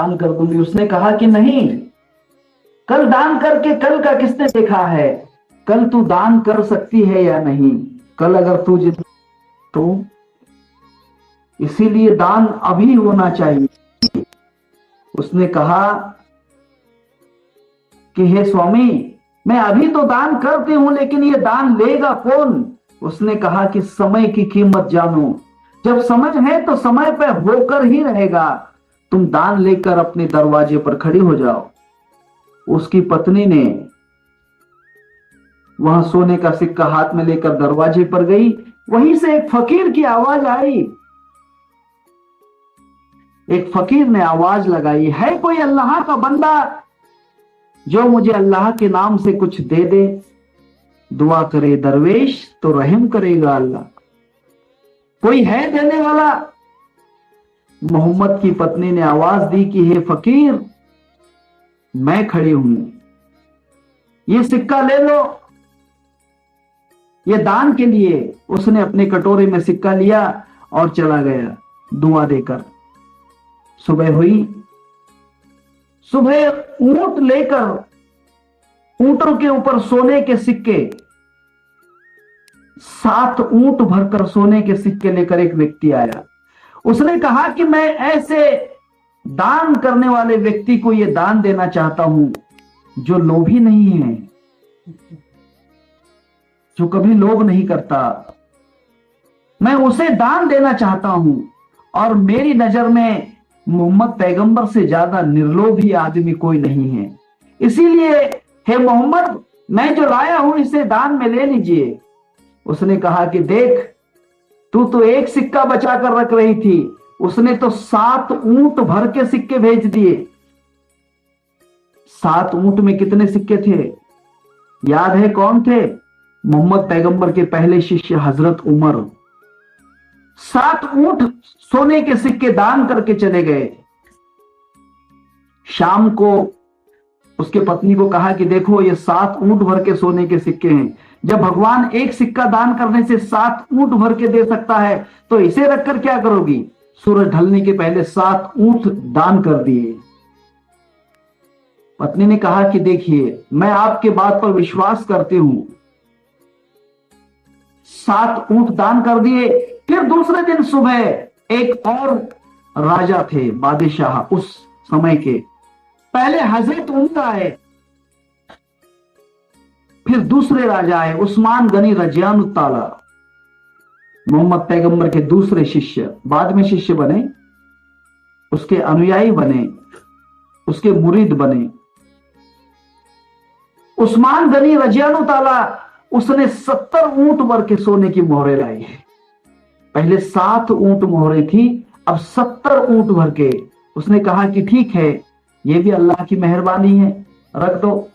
दान कर दूंगी। उसने कहा कि नहीं, कल दान करके कल का किसने देखा है, कल तू दान कर सकती है या नहीं, कल अगर तू जित तो इसीलिए दान अभी होना चाहिए। उसने कहा कि हे स्वामी, मैं अभी तो दान करती हूं, लेकिन ये दान लेगा कौन? उसने कहा कि समय की कीमत जानो, जब समझ है तो समय पे होकर ही रहेगा, तुम दान लेकर अपने दरवाजे पर खड़ी हो जाओ। उसकी पत्नी ने वह सोने का सिक्का हाथ में लेकर दरवाजे पर गई। वहीं से एक फकीर की आवाज आई। एक फकीर ने आवाज लगाई, है कोई अल्लाह का बंदा जो मुझे अल्लाह के नाम से कुछ दे दे? दुआ करे दरवेश तो रहम करेगा अल्लाह। कोई है देने वाला? मोहम्मद की पत्नी ने आवाज दी कि हे फकीर, मैं खड़ी हूं, ये सिक्का ले लो, ये दान के लिए। उसने अपने कटोरे में सिक्का लिया और चला गया दुआ देकर। सुबह हुई। सुबह ऊंट लेकर, ऊंटों के ऊपर सोने के सिक्के, 7 ऊंट भरकर सोने के सिक्के लेकर एक व्यक्ति आया। उसने कहा कि मैं ऐसे दान करने वाले व्यक्ति को यह दान देना चाहता हूं जो लोभी नहीं है, जो कभी लोभ नहीं करता। मैं उसे दान देना चाहता हूं, और मेरी नजर में मोहम्मद पैगंबर से ज्यादा निर्लोभी आदमी कोई नहीं है। इसीलिए हे मोहम्मद, मैं जो लाया हूं इसे दान में ले लीजिए। उसने कहा कि देख, तू तो एक सिक्का बचा कर रख रही थी, उसने तो 7 ऊंट भर के सिक्के भेज दिए। 7 ऊंट में कितने सिक्के थे याद है? कौन थे? मोहम्मद पैगंबर के पहले शिष्य हजरत उमर। 7 ऊंट सोने के सिक्के दान करके चले गए। शाम को उसके पत्नी को कहा कि देखो, ये 7 ऊंट भर के सोने के सिक्के हैं। जब भगवान एक सिक्का दान करने से 7 ऊंट भर के दे सकता है, तो इसे रखकर क्या करोगी? सूरज ढलने के पहले 7 ऊंट दान कर दिए। पत्नी ने कहा कि देखिए, मैं आपके बात पर विश्वास करती हूं। 7 ऊंट दान कर दिए। फिर दूसरे दिन सुबह एक और राजा थे, बादशाह उस समय के। पहले हजरत उमर आए, फिर दूसरे राजा आए, उस्मान गनी रजियानुत्ताला, मोहम्मद पैगंबर के दूसरे शिष्य, बाद में शिष्य बने, उसके अनुयायी बने, उसके मुरीद बने। उस्मान गनी रजियानुत्ताला, उसने 70 ऊंट भर के सोने की मोहरें लाई। पहले 7 ऊंट मोहरें थी, अब 70 ऊंट भर के। उसने कहा कि ठीक है, यह भी अल्लाह की मेहरबानी है, रख दो।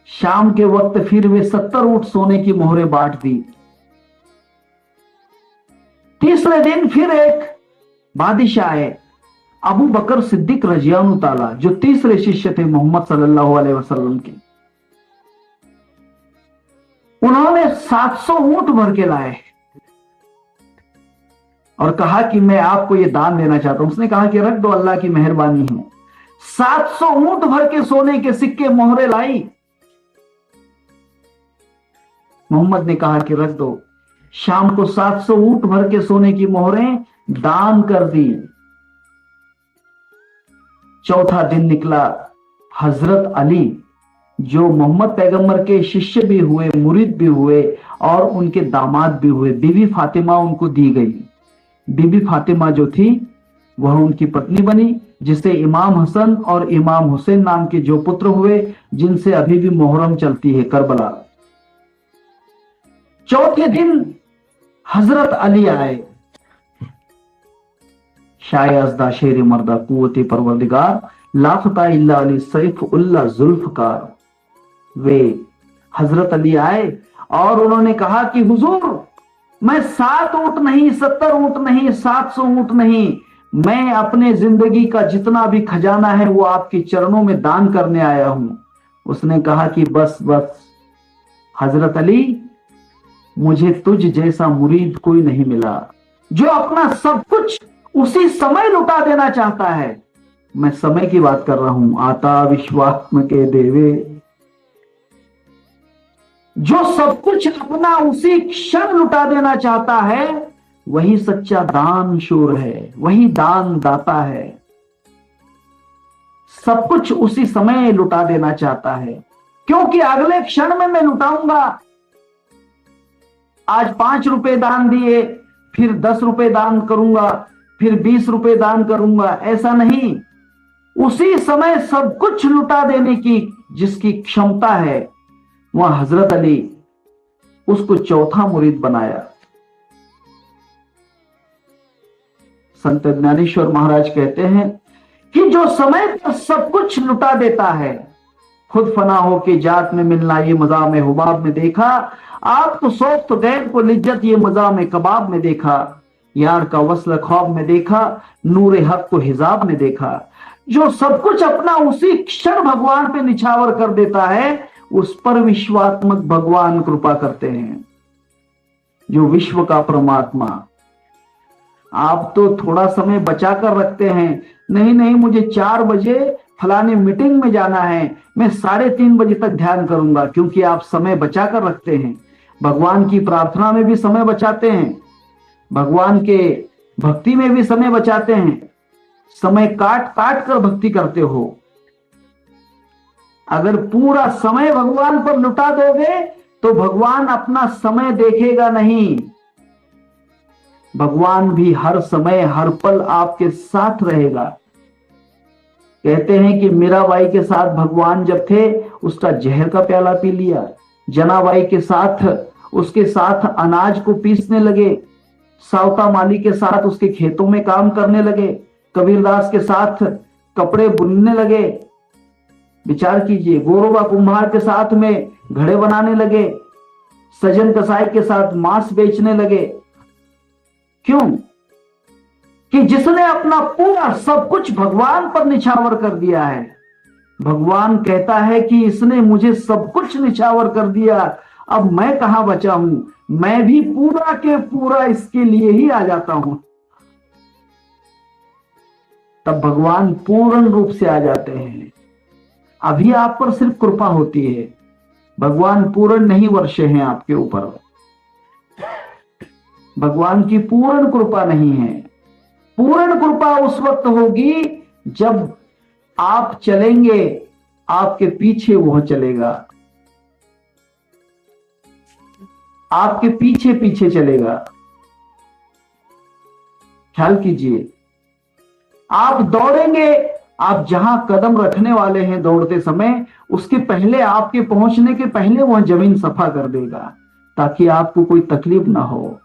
शाम के वक्त फिर वे 70 ऊंट सोने की मोहरें बांट दी। तीसरे दिन फिर एक बादशाह आए, अबू बकर सिद्दीक रजियानुत्ताला, जो तीसरे शिष्य थे मोहम्मद सल्लल्लाहु अलैहि वसल्लम के। उन्होंने 700 ऊंट भर के लाए और कहा कि मैं आपको यह दान देना चाहता हूं। उसने कहा कि रख दो, अल्लाह की मेहरबानी है। 700 ऊंट भर के सोने के सिक्के मोहरें लाई। मोहम्मद ने कहा कि रख दो। शाम को 700 ऊंट भर के सोने की मोहरें दान कर दी। चौथा दिन निकला। हजरत अली, जो मोहम्मद पैगंबर के शिष्य भी हुए, मुरीद भी हुए और उनके दामाद भी हुए, बीबी फातिमा उनको दी गई। बीबी फातिमा जो थी वह उनकी पत्नी बनी, जिसे इमाम हसन और इमाम हुसैन नाम के जो पुत्र हुए, जिनसे अभी भी मुहर्रम चलती है करबला। चौथे दिन हजरत अली आए। शायज़दा शेर मर्दा कुव्वते परवरदिगार, लाफता इल्ला अली सैफ उल्ला जुल्फकार। वे हजरत अली आए और उन्होंने कहा कि हुजूर, मैं 7 ऊंट नहीं, 70 ऊंट नहीं, 700 ऊंट नहीं, मैं अपने जिंदगी का जितना भी खजाना है वो आपके चरणों में दान करने आया हूं। उसने कहा कि बस बस हजरत अली, मुझे तुझ जैसा मुरीद कोई नहीं मिला, जो अपना सब कुछ उसी समय लुटा देना चाहता है। मैं समय की बात कर रहा हूं। आता विश्वात्म के देवे, जो सब कुछ अपना उसी क्षण लुटा देना चाहता है, वही सच्चा दान शूर है, वही दान दाता है। सब कुछ उसी समय लुटा देना चाहता है, क्योंकि अगले क्षण में मैं लुटाऊंगा। आज 5 रुपए दान दिए, फिर 10 रुपए दान करूंगा, फिर 20 रुपए दान करूंगा, ऐसा नहीं। उसी समय सब कुछ लुटा देने की जिसकी क्षमता है, वह हजरत अली उसको चौथा मुरीद बनाया। संत ज्ञानेश्वर महाराज कहते हैं कि जो समय पर सब कुछ लुटा देता है, खुद फना हो के जात में मिलना ये मजा में हुबाब में देखा, आप तो शौक तो गैर को लिज्जत ये मजा में कबाब में देखा, यार का वस्ल ख्वाब में देखा, नूरे हक को हिजाब में देखा। जो सब कुछ अपना उसी क्षण भगवान पे निछावर कर देता है, उस पर विश्वात्मक भगवान कृपा करते हैं, जो विश्व का परमात्मा। आप तो थोड़ा समय बचा कर रखते हैं, नहीं नहीं मुझे 4 बजे फलाने मीटिंग में जाना है, मैं 3:30 बजे तक ध्यान करूंगा, क्योंकि आप समय बचा कर रखते हैं। भगवान की प्रार्थना में भी समय बचाते हैं, भगवान के भक्ति में भी समय बचाते हैं, समय काट काट कर भक्ति करते हो। अगर पूरा समय भगवान पर लुटा दोगे तो भगवान अपना समय देखेगा नहीं। भगवान भी हर समय हर पल आपके साथ रहेगा। कहते हैं कि मीराबाई के साथ भगवान जब थे, उसका जहर का प्याला पी लिया। जनाबाई के साथ उसके साथ अनाज को पीसने लगे, सावता माली के साथ उसके खेतों में काम करने लगे, कबीरदास के साथ कपड़े बुनने लगे। विचार कीजिए, गोरोबा कुम्हार के साथ में घड़े बनाने लगे, सजन कसाई के साथ मांस बेचने लगे। क्यों? कि जिसने अपना पूरा सब कुछ भगवान पर निछावर कर दिया है। भगवान कहता है कि इसने मुझे सब कुछ निछावर कर दिया, अब मैं कहां बचा हूं, मैं भी पूरा के पूरा इसके लिए ही आ जाता हूं। तब भगवान पूर्ण रूप से आ जाते हैं। अभी आप पर सिर्फ कृपा होती है, भगवान पूर्ण नहीं वर्षे हैं आपके ऊपर। भगवान की पूर्ण कृपा नहीं है। पूर्ण कृपा उस वक्त होगी जब आप चलेंगे, आपके पीछे वह चलेगा, आपके पीछे पीछे चलेगा। ख्याल कीजिए, आप दौड़ेंगे, आप जहां कदम रखने वाले हैं दौड़ते समय, उसके पहले, आपके पहुंचने के पहले वह जमीन सफा कर देगा, ताकि आपको कोई तकलीफ ना हो।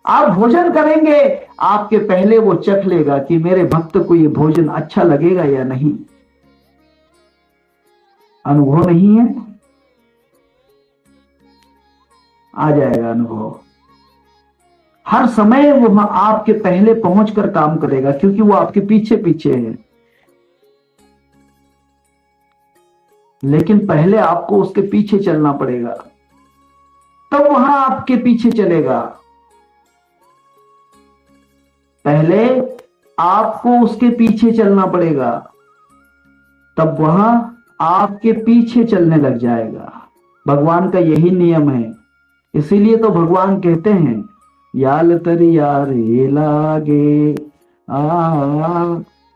आप भोजन करेंगे, आपके पहले वो चख लेगा कि मेरे भक्त को ये भोजन अच्छा लगेगा या नहीं। अनुभव नहीं है? आ जाएगा अनुभव। हर समय वो आपके पहले पहुंचकर काम करेगा, क्योंकि वो आपके पीछे पीछे है। लेकिन पहले आपको उसके पीछे चलना पड़ेगा, तब वहां आपके पीछे चलेगा। पहले आपको उसके पीछे चलना पड़ेगा, तब वहां आपके पीछे चलने लग जाएगा। भगवान का यही नियम है। इसीलिए तो भगवान कहते हैं, याल तरिया रे लागे,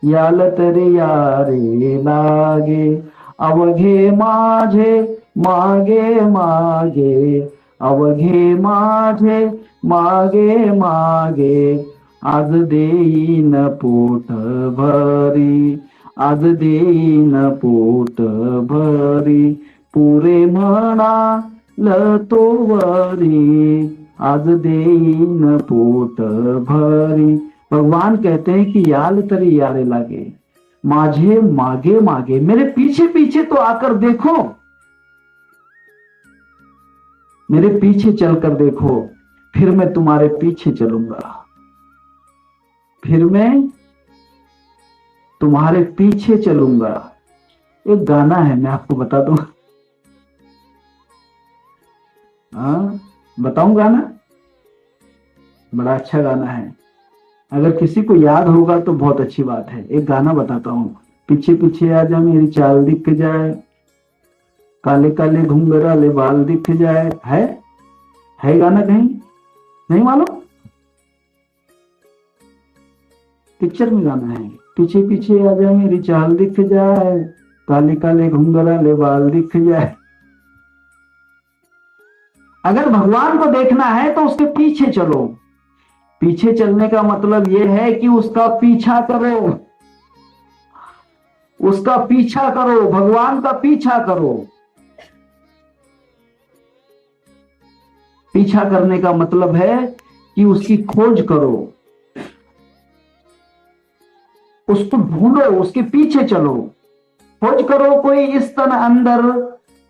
याल तरिया रे लागे, अवघे माझे मागे मागे, अवघे माझे मागे मागे, आज देईन पोट भरी, आज देईन पोट भरी, पुरे म्हणा लतोवरी, आज देईन पोट भरी। भगवान कहते हैं कि याल तरी यारे लागे, माझे मागे मागे, मेरे पीछे पीछे तो आकर देखो, मेरे पीछे चलकर देखो, फिर मैं तुम्हारे पीछे चलूंगा, फिर मैं तुम्हारे पीछे चलूंगा। एक गाना है, मैं आपको बता दूं। हाँ, बताऊं गाना? बड़ा अच्छा गाना है। अगर किसी को याद होगा तो बहुत अच्छी बात है। एक गाना बताता हूँ, पीछे पीछे आजा मेरी चाल दिख जाए, काले काले घुंघराले बाल दिख जाए। है गाना कहीं नहीं मालूम? पिक्चर में गाना है, पीछे पीछे आजा मेरी चाल दिख जाए, काले काले घुंघराले बाल दिख जाए। अगर भगवान को देखना है तो उसके पीछे चलो। पीछे चलने का मतलब यह है कि उसका पीछा करो, उसका पीछा करो, भगवान का पीछा करो। पीछा करने का मतलब है कि उसकी खोज करो, उसको ढूंढो, उसके पीछे चलो। खोज करो कोई इस तन अंदर,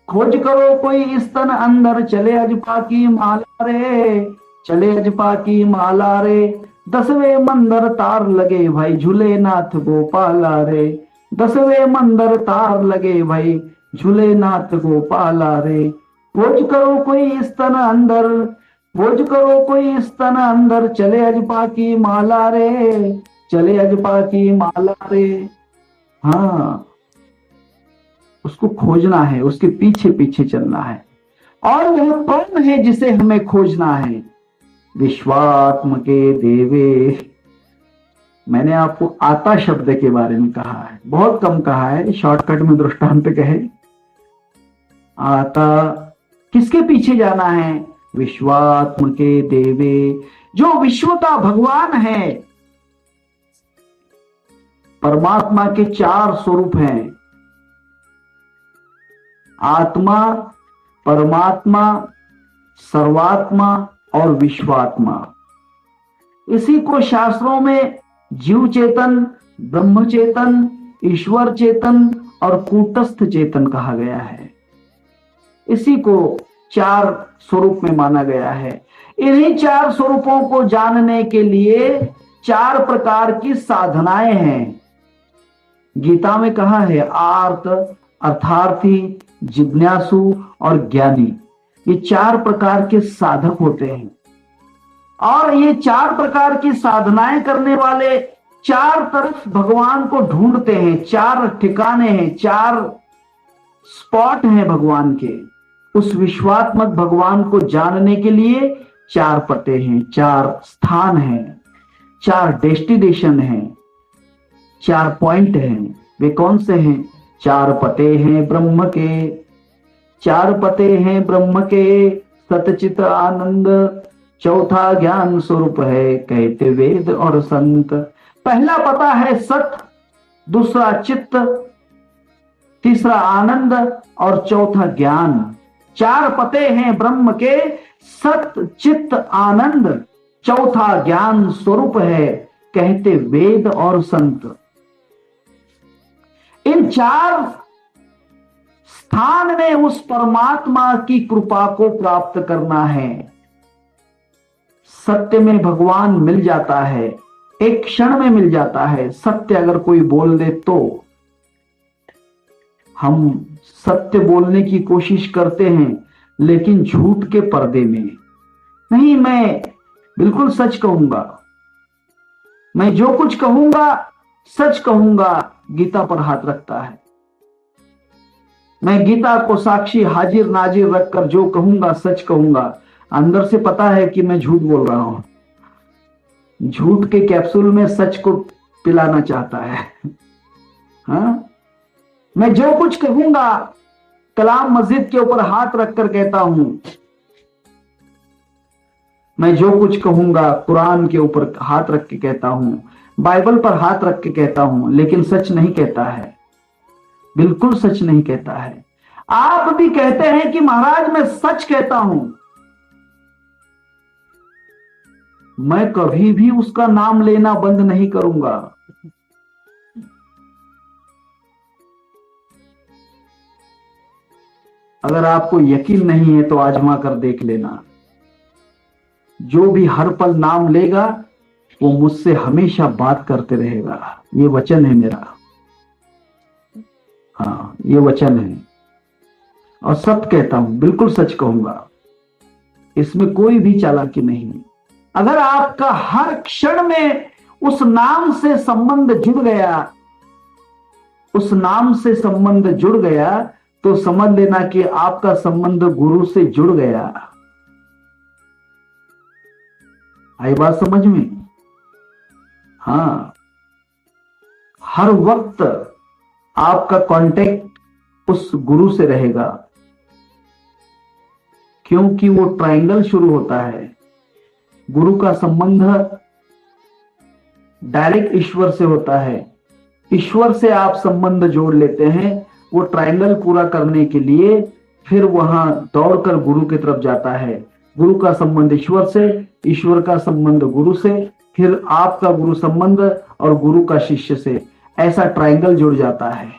खोज करो कोई इस तन अंदर, चले अजपा की माला रे, चले अजपा की माला रे, 10वें मंदिर तार लगे भाई झूले नाथ गोपाला रे, 10वें मंदिर तार लगे भाई झूले नाथ गोपाला रे। खोज करो कोई इस तन अंदर, खोज करो कोई इस तन अंदर, चले अजपा की माला रे, चले अजपा की माला रे। हाँ, उसको खोजना है, उसके पीछे पीछे चलना है। और वह कौन है जिसे हमें खोजना है? विश्वात्म के देवे। मैंने आपको आता शब्द के बारे में कहा है, बहुत कम कहा है, शॉर्टकट में दृष्टांत कहे। आता किसके पीछे जाना है? विश्वात्म के देवे, जो विश्व का भगवान है। परमात्मा के 4 स्वरूप हैं, आत्मा, परमात्मा, सर्वात्मा और विश्वात्मा। इसी को शास्त्रों में जीव चेतन, ब्रह्म चेतन, ईश्वर चेतन और कूटस्थ चेतन कहा गया है। इसी को 4 स्वरूप में माना गया है। इन्हीं 4 स्वरूपों को जानने के लिए 4 प्रकार की साधनाएं हैं। गीता में कहा है आर्त, अर्थार्थी, जिज्ञासु और ज्ञानी। ये 4 प्रकार के साधक होते हैं। और ये 4 प्रकार की साधनाएं करने वाले 4 तरफ भगवान को ढूंढते हैं। 4 ठिकाने हैं, 4 स्पॉट हैं भगवान के। उस विश्वात्मक भगवान को जानने के लिए 4 पते हैं, 4 स्थान हैं, 4 डेस्टिनेशन हैं, 4 पॉइंट हैं। वे कौन से हैं? 4 पते हैं ब्रह्म के, 4 पते हैं ब्रह्म के, सतचित आनंद, चौथा ज्ञान स्वरूप है कहते वेद और संत। पहला पता है सत, दूसरा चित्त, तीसरा आनंद और चौथा ज्ञान। 4 पते हैं ब्रह्म के, सत चित्त आनंद, चौथा ज्ञान स्वरूप है कहते वेद और संत। इन 4 स्थान में उस परमात्मा की कृपा को प्राप्त करना है। सत्य में भगवान मिल जाता है, एक क्षण में मिल जाता है। सत्य अगर कोई बोल दे तो हम सत्य बोलने की कोशिश करते हैं, लेकिन झूठ के पर्दे में। नहीं, मैं बिल्कुल सच कहूंगा, मैं जो कुछ कहूंगा सच कहूंगा। गीता पर हाथ रखता है। मैं गीता को साक्षी हाजिर नाजिर रखकर जो कहूंगा सच कहूंगा। अंदर से पता है कि मैं झूठ बोल रहा हूं। झूठ के कैप्सूल में सच को पिलाना चाहता है। हाँ? मैं जो कुछ कहूंगा कलाम मस्जिद के ऊपर हाथ रखकर कहता हूं। मैं जो कुछ कहूंगा कुरान के ऊपर हाथ रख के कहता हूं, बाइबल पर हाथ रख के कहता हूं, लेकिन सच नहीं कहता है, बिल्कुल सच नहीं कहता है। आप भी कहते हैं कि महाराज मैं सच कहता हूं। मैं कभी भी उसका नाम लेना बंद नहीं करूंगा। अगर आपको यकीन नहीं है तो आजमा कर देख लेना। जो भी हर पल नाम लेगा वो मुझसे हमेशा बात करते रहेगा। ये वचन है मेरा। हाँ, ये वचन है और सत्य कहता हूं, बिल्कुल सच कहूंगा। इसमें कोई भी चालाकी नहीं। अगर आपका हर क्षण में उस नाम से संबंध जुड़ गया, उस नाम से संबंध जुड़ गया तो समझ लेना कि आपका संबंध गुरु से जुड़ गया। आई बात समझ में? हाँ, हर वक्त आपका कांटेक्ट उस गुरु से रहेगा, क्योंकि वो ट्रायंगल शुरू होता है। गुरु का संबंध डायरेक्ट ईश्वर से होता है, ईश्वर से आप संबंध जोड़ लेते हैं, वो ट्रायंगल पूरा करने के लिए फिर वहां दौड़कर गुरु की तरफ जाता है। गुरु का संबंध ईश्वर से, ईश्वर का संबंध गुरु से, फिर आपका गुरु संबंध और गुरु का शिष्य से, ऐसा ट्रायंगल जुड़ जाता है।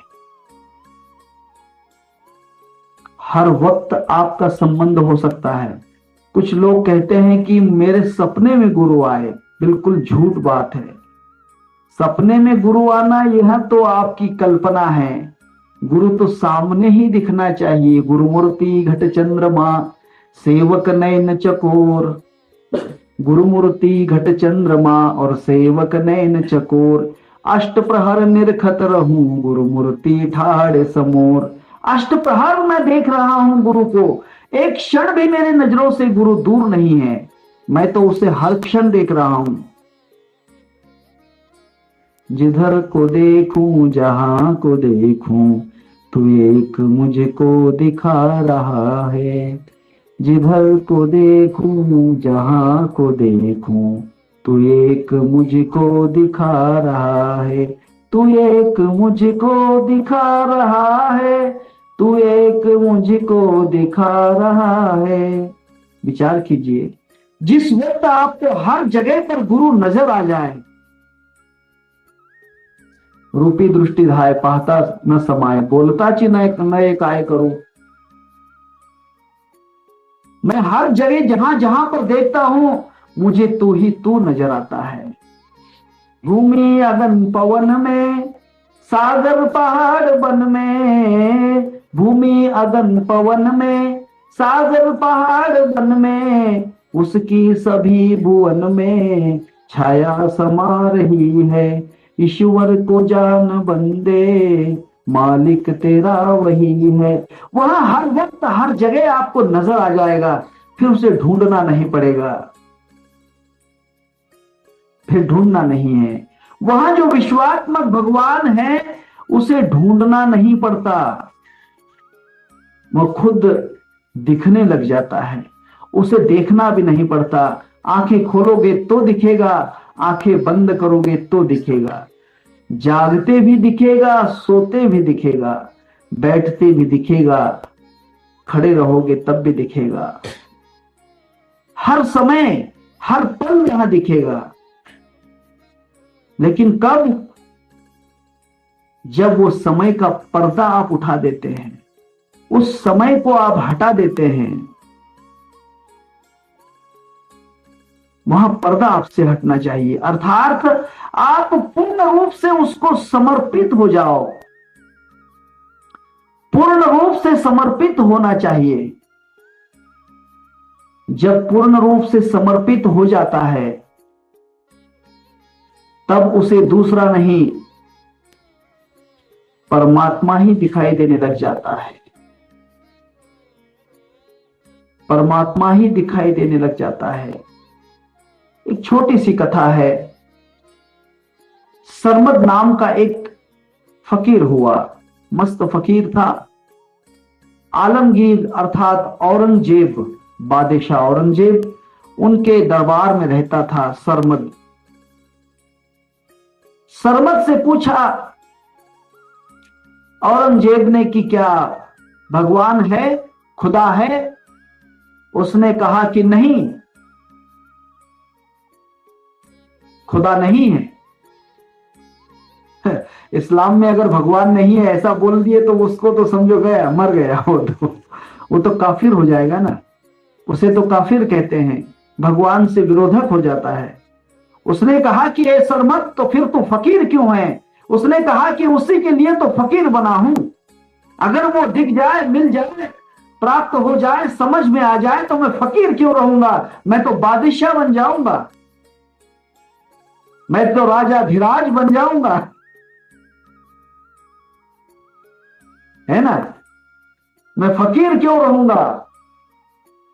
हर वक्त आपका संबंध हो सकता है। कुछ लोग कहते हैं कि मेरे सपने में गुरु आए, बिल्कुल झूठ बात है। सपने में गुरु आना यह तो आपकी कल्पना है, गुरु तो सामने ही दिखना चाहिए। गुरुमूर्ति घट चंद्रमा सेवक नयन चकोर, गुरुमूर्ति घट चंद्रमा और सेवक नयन चकोर, अष्ट प्रहर निरखत रहूं गुरुमूर्ति ठाड़ समोर। अष्ट प्रहर मैं देख रहा हूं गुरु को, एक क्षण भी मेरे नजरों से गुरु दूर नहीं है, मैं तो उसे हर क्षण देख रहा हूं। जिधर को देखूं जहां को देखूं तू एक मुझको दिखा रहा है। जिधर को देखूं जहां को देखूं तू एक मुझको दिखा रहा है, तू एक मुझको दिखा रहा है, तू एक मुझको दिखा रहा है। विचार कीजिए, जिस वक्त आपको हर जगह पर गुरु नजर आ जाए, रूपी दृष्टि धाय पाहता न समाये, बोलता ची नए काय करूं। मैं हर जगह जहां जहां पर देखता हूं मुझे तू ही तू नजर आता है। भूमि अगन पवन में, सागर पहाड़ वन में, भूमि अगन पवन में, सागर पहाड़ वन में, उसकी सभी भुवन में छाया समा रही है। ईश्वर को जान बंदे मालिक तेरा वही है। वहां हर वक्त हर जगह आपको नजर आ जाएगा, फिर उसे ढूंढना नहीं पड़ेगा, फिर ढूंढना नहीं है। वहां जो विश्वात्मक भगवान है उसे ढूंढना नहीं पड़ता, वो खुद दिखने लग जाता है, उसे देखना भी नहीं पड़ता। आंखें खोलोगे तो दिखेगा, आंखें बंद करोगे तो दिखेगा, जागते भी दिखेगा, सोते भी दिखेगा, बैठते भी दिखेगा, खड़े रहोगे तब भी दिखेगा, हर समय हर पल यहां दिखेगा। लेकिन कब? जब वो समय का पर्दा आप उठा देते हैं, उस समय को आप हटा देते हैं, वहां पर्दा आपसे हटना चाहिए। अर्थात आप पूर्ण रूप से उसको समर्पित हो जाओ, पूर्ण रूप से समर्पित होना चाहिए। जब पूर्ण रूप से समर्पित हो जाता है तब उसे दूसरा नहीं परमात्मा ही दिखाई देने लग जाता है, परमात्मा ही दिखाई देने लग जाता है। एक छोटी सी कथा है। सरमद नाम का एक फकीर हुआ, मस्त फकीर था। आलमगीर अर्थात औरंगजेब, बादशाह औरंगजेब उनके दरबार में रहता था सरमद। सरमद से पूछा औरंगजेब ने कि क्या भगवान है, खुदा है? उसने कहा कि नहीं, खुदा नहीं है। इस्लाम में अगर भगवान नहीं है ऐसा बोल दिए तो उसको तो समझो गया, मर गया, वो तो काफिर हो जाएगा ना, उसे तो काफिर कहते हैं, भगवान से विरोधक हो जाता है। उसने कहा कि ए सरमद, तो फिर तू फकीर क्यों है? उसने कहा कि उसी के लिए तो फकीर बना हूं, अगर वो दिख जाए, मिल जाए, प्राप्त हो जाए, समझ में आ जाए तो मैं फकीर क्यों रहूंगा, मैं तो बादशाह बन जाऊंगा। मैं तो राजा धीराज बन जाऊंगा, है ना। मैं फकीर क्यों रहूंगा,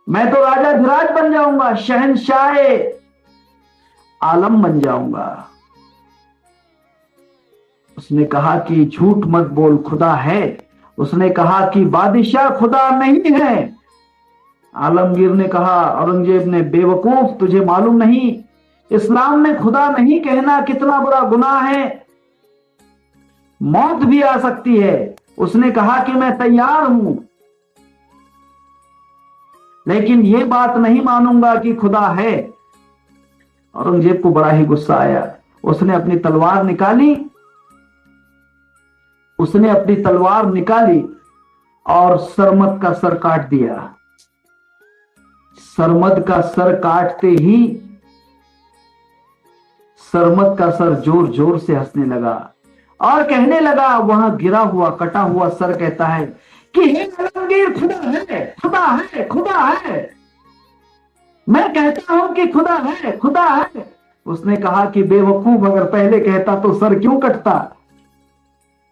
मैं तो राजा धीराज बन जाऊंगा, शहंशाह आलम बन जाऊंगा। उसने कहा कि झूठ मत बोल, खुदा है। उसने कहा कि बादशाह खुदा नहीं है। आलमगीर ने कहा, औरंगजेब ने, बेवकूफ, तुझे मालूम नहीं इस्लाम में खुदा नहीं कहना कितना बड़ा गुनाह है, मौत भी आ सकती है। उसने कहा कि मैं तैयार हूं, लेकिन यह बात नहीं मानूंगा कि खुदा है। औरंगजेब को बड़ा ही गुस्सा आया। उसने अपनी तलवार निकाली, उसने अपनी तलवार निकाली और सरमद का सर काट दिया। सरमद का सर काटते ही सरमद का सर जोर जोर से हंसने लगा और कहने लगा, वहां गिरा हुआ कटा हुआ सर कहता है कि हे आलमगीर, खुदा है, खुदा है, खुदा है। मैं कहता हूं कि खुदा है, खुदा है। उसने कहा कि बेवकूफ, अगर पहले कहता तो सर क्यों कटता,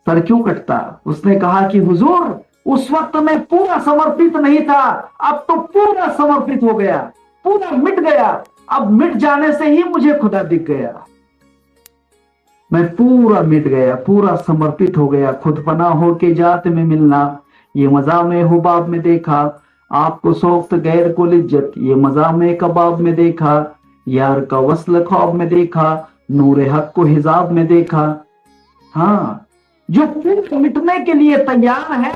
सर क्यों कटता। उसने कहा कि हुजूर, उस वक्त मैं पूरा समर्पित नहीं था, अब तो पूरा समर्पित हो गया, पूरा मिट गया। अब मिट जाने से ही मुझे खुदा दिख गया। मैं पूरा मिट गया, पूरा समर्पित हो गया। खुद पना हो के जात में मिलना, ये मजा में हुबाब में देखा। आपको सौख्त गैर को इज्जत, ये मजा में कबाब में देखा। यार का वस्ल ख्वाब में देखा, नूर हक को हिजाब में देखा। हाँ, जो पूरा मिटने के लिए तैयार है,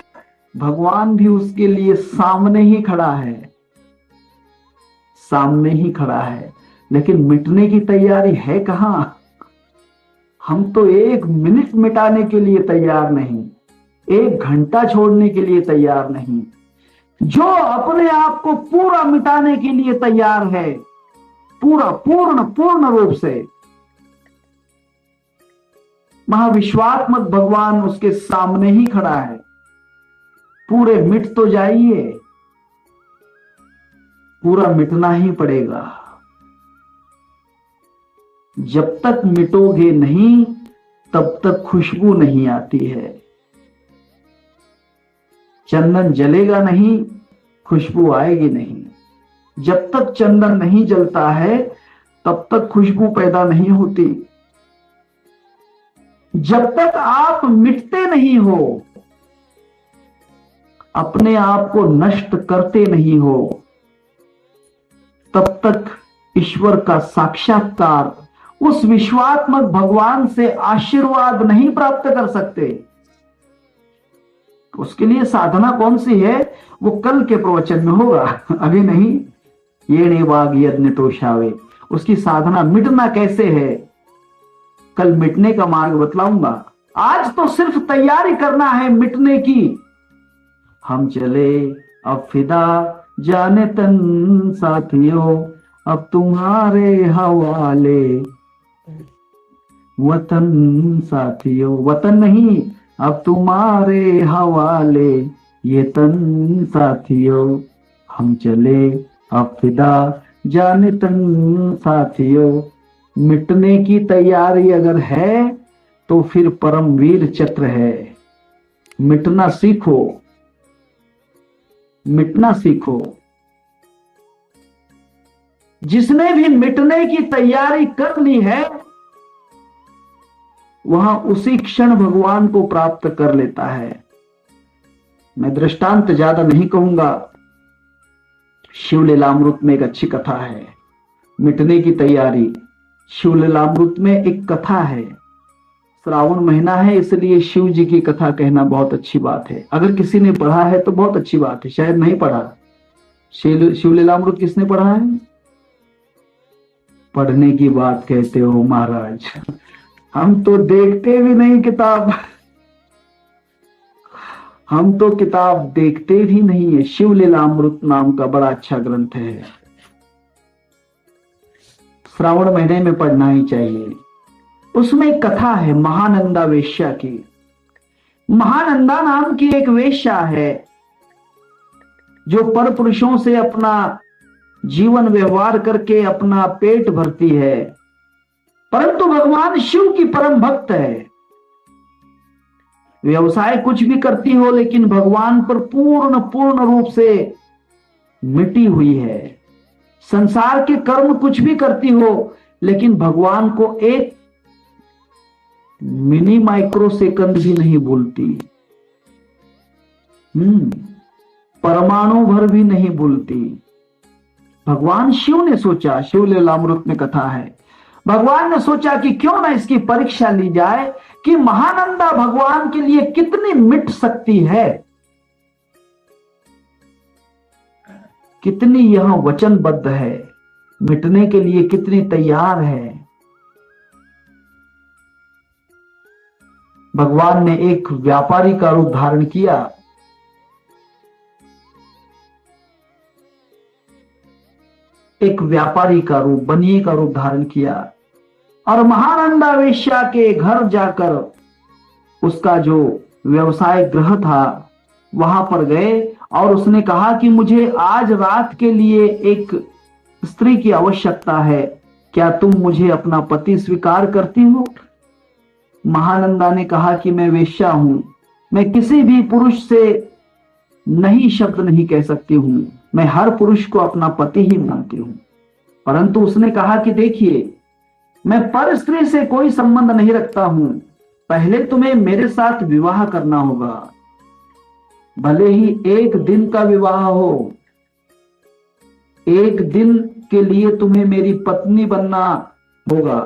भगवान भी उसके लिए सामने ही खड़ा है, सामने ही खड़ा है। लेकिन मिटने की तैयारी है कहां। हम तो 1 मिनट मिटाने के लिए तैयार नहीं, 1 घंटा छोड़ने के लिए तैयार नहीं। जो अपने आप को पूरा मिटाने के लिए तैयार है, पूरा पूर्ण रूप से, महाविश्वात्मक भगवान उसके सामने ही खड़ा है। पूरे मिट तो जाइए, पूरा मिटना ही पड़ेगा। जब तक मिटोगे नहीं, तब तक खुशबू नहीं आती है। चंदन जलेगा नहीं, खुशबू आएगी नहीं। जब तक चंदन नहीं जलता है, तब तक खुशबू पैदा नहीं होती। जब तक आप मिटते नहीं हो, अपने आप को नष्ट करते नहीं हो, तब तक ईश्वर का साक्षात्कार, उस विश्वात्मक भगवान से आशीर्वाद नहीं प्राप्त कर सकते। उसके लिए साधना कौन सी है, वो कल के प्रवचन में होगा, अभी नहीं। ये नेवाग यज्ञ तोषावे, उसकी साधना मिटना कैसे है, कल मिटने का मार्ग बतलाऊंगा। आज तो सिर्फ तैयारी करना है मिटने की। हम चले अब फिदा जाने तन साथियों, अब तुम्हारे हवाले वतन साथियों। वतन नहीं, अब तुम्हारे हवाले ये तन साथियों। हम चले अब फिदा जाने तन साथियों। मिटने की तैयारी अगर है तो फिर परमवीर चक्र है। मिटना सीखो, मिटना सीखो। जिसने भी मिटने की तैयारी कर ली है, वहां उसी क्षण भगवान को प्राप्त कर लेता है। मैं दृष्टांत ज्यादा नहीं कहूंगा। शिवलीलामृत में एक अच्छी कथा है, मिटने की तैयारी। शिवलीलामृत में एक कथा है। श्रावण महीना है, इसलिए शिव जी की कथा कहना बहुत अच्छी बात है। अगर किसी ने पढ़ा है तो बहुत अच्छी बात है, शायद नहीं पढ़ा। शिवलीलामृत किसने पढ़ा है? पढ़ने की बात कहते हो महाराज, हम तो देखते भी नहीं किताब। हम तो किताब देखते भी नहीं है। शिवलीलामृत नाम का बड़ा अच्छा ग्रंथ है, श्रावण महीने में पढ़ना ही चाहिए। उसमें एक कथा है महानंदा वेश्या की। महानंदा नाम की एक वेश्या है जो पर पुरुषों से अपना जीवन व्यवहार करके अपना पेट भरती है। परंतु भगवान शिव की परम भक्त है। व्यवसाय कुछ भी करती हो लेकिन भगवान पर पूर्ण रूप से मिटी हुई है। संसार के कर्म कुछ भी करती हो लेकिन भगवान को एक मिनी माइक्रो सेकंड भी नहीं भूलती, परमाणु भर भी नहीं भूलती। भगवान शिव ने सोचा, शिव लीलामृत में कथा है, भगवान ने सोचा कि क्यों ना इसकी परीक्षा ली जाए कि महानंदा भगवान के लिए कितनी मिट सकती है, कितनी यह वचनबद्ध है, मिटने के लिए कितनी तैयार है। भगवान ने एक व्यापारी का रूप धारण किया। एक व्यापारी का रूप, बनिए का रूप धारण किया और महानंदा वेश्या के घर जाकर उसका जो व्यवसाय गृह था वहां पर गए और उसने कहा कि मुझे आज रात के लिए एक स्त्री की आवश्यकता है, क्या तुम मुझे अपना पति स्वीकार करती हो? महानंदा ने कहा कि मैं वेश्या हूं, मैं किसी भी पुरुष से नहीं शब्द नहीं कह सकती हूं, मैं हर पुरुष को अपना पति ही मानती हूं। परंतु उसने कहा कि देखिए, मैं पर स्त्री से कोई संबंध नहीं रखता हूं, पहले तुम्हें मेरे साथ विवाह करना होगा, भले ही एक दिन का विवाह हो, एक दिन के लिए तुम्हें मेरी पत्नी बनना होगा,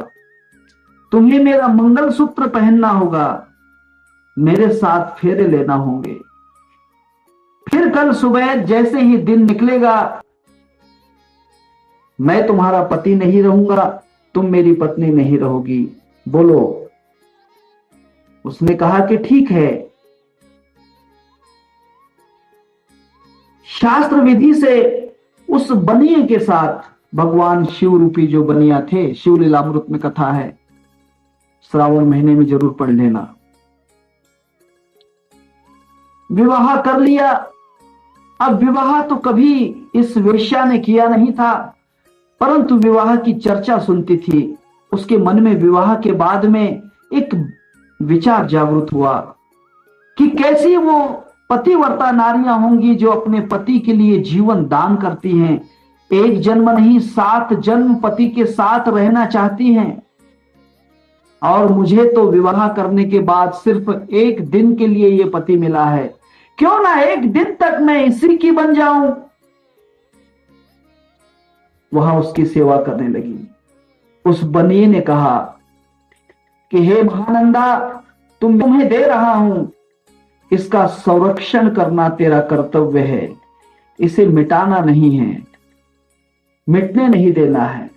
तुम्हें मेरा मंगलसूत्र पहनना होगा, मेरे साथ फेरे लेना होंगे, फिर कल सुबह जैसे ही दिन निकलेगा मैं तुम्हारा पति नहीं रहूंगा, तुम मेरी पत्नी नहीं रहोगी, बोलो। उसने कहा कि ठीक है। शास्त्र विधि से उस बनिए के साथ भगवान शिव रूपी जो बनिया थे, शिव लीलामृत में कथा है, श्रावण महीने में जरूर पढ़ लेना, विवाह कर लिया। अब विवाह तो कभी इस वेश्या ने किया नहीं था, परंतु विवाह की चर्चा सुनती थी। उसके मन में विवाह के बाद में एक विचार जागृत हुआ कि कैसी वो पतिव्रता नारियां होंगी जो अपने पति के लिए जीवन दान करती हैं, एक जन्म नहीं 7 जन्म पति के साथ रहना चाहती हैं। और मुझे तो विवाह करने के बाद सिर्फ एक दिन के लिए ये पति मिला है, क्यों ना एक दिन तक मैं इसी की बन जाऊं। वहां उसकी सेवा करने लगी। उस बनिए ने कहा कि हे महानंदा, तुम्हें दे रहा हूं, इसका संरक्षण करना तेरा कर्तव्य है, इसे मिटाना नहीं है, मिटने नहीं देना है,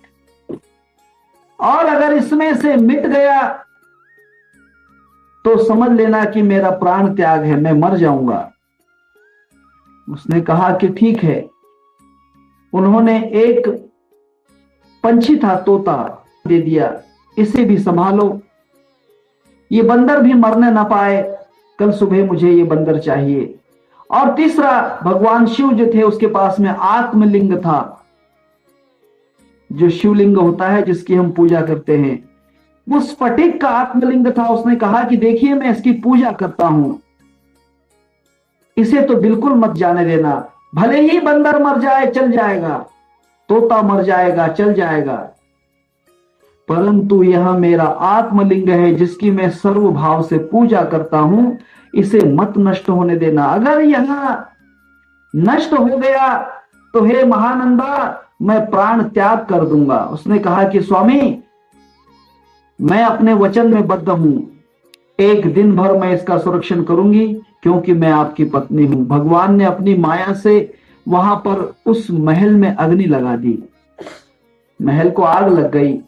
और अगर इसमें से मिट गया तो समझ लेना कि मेरा प्राण त्याग है, मैं मर जाऊंगा। उसने कहा कि ठीक है। उन्होंने एक पंछी था, तोता, दे दिया, इसे भी संभालो, ये बंदर भी मरने ना पाए, कल सुबह मुझे ये बंदर चाहिए। और तीसरा, भगवान शिव जो थे उसके पास में आत्मलिंग था, जो शिवलिंग होता है जिसकी हम पूजा करते हैं, वो स्फटिक का आत्मलिंग था। उसने कहा कि देखिए, मैं इसकी पूजा करता हूं, इसे तो बिल्कुल मत जाने देना, भले ही बंदर मर जाए चल जाएगा, तोता मर जाएगा चल जाएगा, परंतु यह मेरा आत्मलिंग है जिसकी मैं सर्वभाव से पूजा करता हूं, इसे मत नष्ट होने देना। अगर यह नष्ट हो गया तो हे महानंदा, मैं प्राण त्याग कर दूंगा। उसने कहा कि स्वामी, मैं अपने वचन में बद्ध हूं, एक दिन भर मैं इसका संरक्षण करूंगी, क्योंकि मैं आपकी पत्नी हूं। भगवान ने अपनी माया से वहां पर उस महल में अग्नि लगा दी, महल को आग लग गई।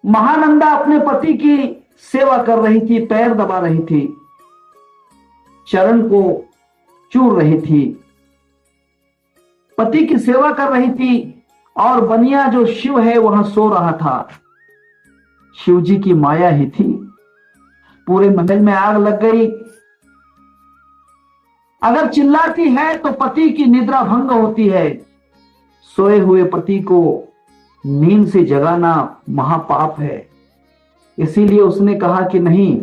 महानंदा अपने पति की सेवा कर रही थी, पैर दबा रही थी, चरण को चूर रही थी, पति की सेवा कर रही थी, और बनिया जो शिव है वहां सो रहा था। शिव जी की माया ही थी। पूरे महल में आग लग गई। अगर चिल्लाती है तो पति की निद्रा भंग होती है, सोए हुए पति को नींद से जगाना महापाप है। इसीलिए उसने कहा कि नहीं,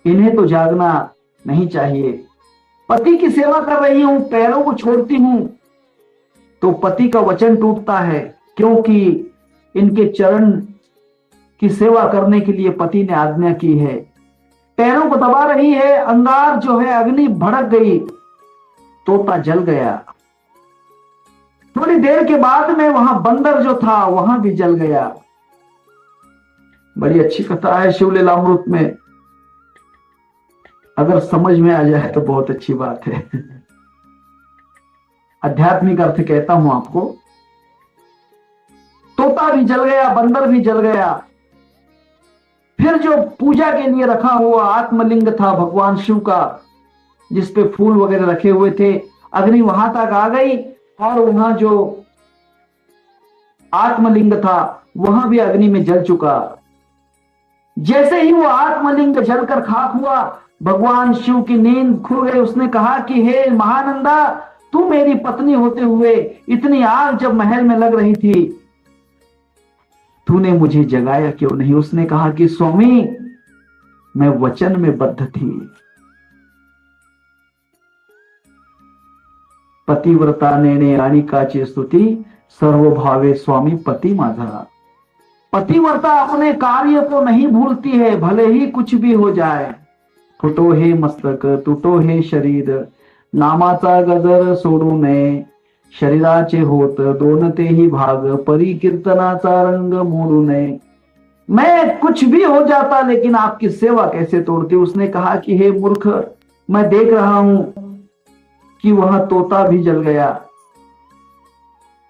इन्हें तो जागना नहीं चाहिए। पति की सेवा कर रही हूं, पैरों को छोड़ती हूं तो पति का वचन टूटता है, क्योंकि इनके चरण की सेवा करने के लिए पति ने आज्ञा की है। पैरों को दबा रही है, अंगार जो है अग्नि भड़क गई, तोता जल गया। थोड़ी देर के बाद में वहां बंदर जो था वहां भी जल गया। बड़ी अच्छी कथा है शिवलीलामृत में, अगर समझ में आ जाए तो बहुत अच्छी बात है। आध्यात्मिक अर्थ कहता हूं आपको। तोता भी जल गया, बंदर भी जल गया। फिर जो पूजा के लिए रखा हुआ आत्मलिंग था भगवान शिव का, जिसपे फूल वगैरह रखे हुए थे, अग्नि वहां तक आ गई और वहां जो आत्मलिंग था वहां भी अग्नि में जल चुका। जैसे ही वो आत्मलिंग जलकर खाक हुआ, भगवान शिव की नींद खुल गई। उसने कहा कि हे महानंदा, तू मेरी पत्नी होते हुए इतनी आग जब महल में लग रही थी, तूने मुझे जगाया क्यों नहीं? उसने कहा कि स्वामी, मैं वचन में बद्ध थी। पतिव्रता नेणे आणिकाची स्तुती, सर्वभावे स्वामी पति माझा। पतिव्रता अपने कार्य को नहीं भूलती है, भले ही कुछ भी हो जाए। फुटो हे मस्तक, तुटो हे शरीर, नामाचा गजर सोडू नये, शरीराचे होत दोन तेही भाग, परी कीर्तनाचा रंग मोडू नये। मैं कुछ भी हो जाता लेकिन आपकी सेवा कैसे तोड़ती? उसने कहा कि हे मूर्ख, मैं देख रहा हूं कि वह तोता भी जल गया,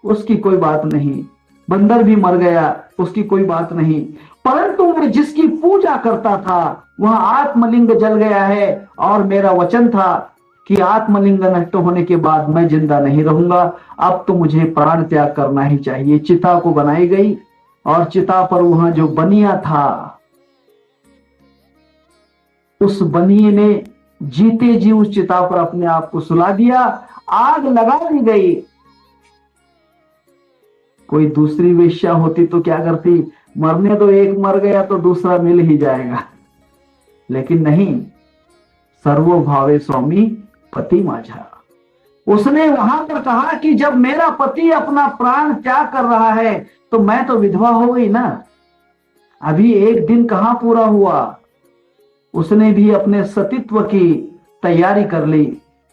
उसकी कोई बात नहीं। बंदर भी मर गया, उसकी कोई बात नहीं। परंतु मैं जिसकी पूजा करता था वह आत्मलिंग जल गया है, और मेरा वचन था कि आत्मलिंग नष्ट होने के बाद मैं जिंदा नहीं रहूंगा। अब तो मुझे प्राण त्याग करना ही चाहिए। चिता को बनाई गई और चिता पर वहां जो बनिया था, उस बनिए ने जीते जी उस चिता पर अपने आप को सुला दिया। आग लगा दी गई। कोई दूसरी वेश्या होती तो क्या करती? मरने तो एक मर गया तो दूसरा मिल ही जाएगा, लेकिन नहीं, सर्वभावे स्वामी पति माझा। उसने वहां पर कहा कि जब मेरा पति अपना प्राण त्याग कर रहा है तो मैं तो विधवा हो गई ना, अभी एक दिन कहां पूरा हुआ। उसने भी अपने सतीत्व की तैयारी कर ली।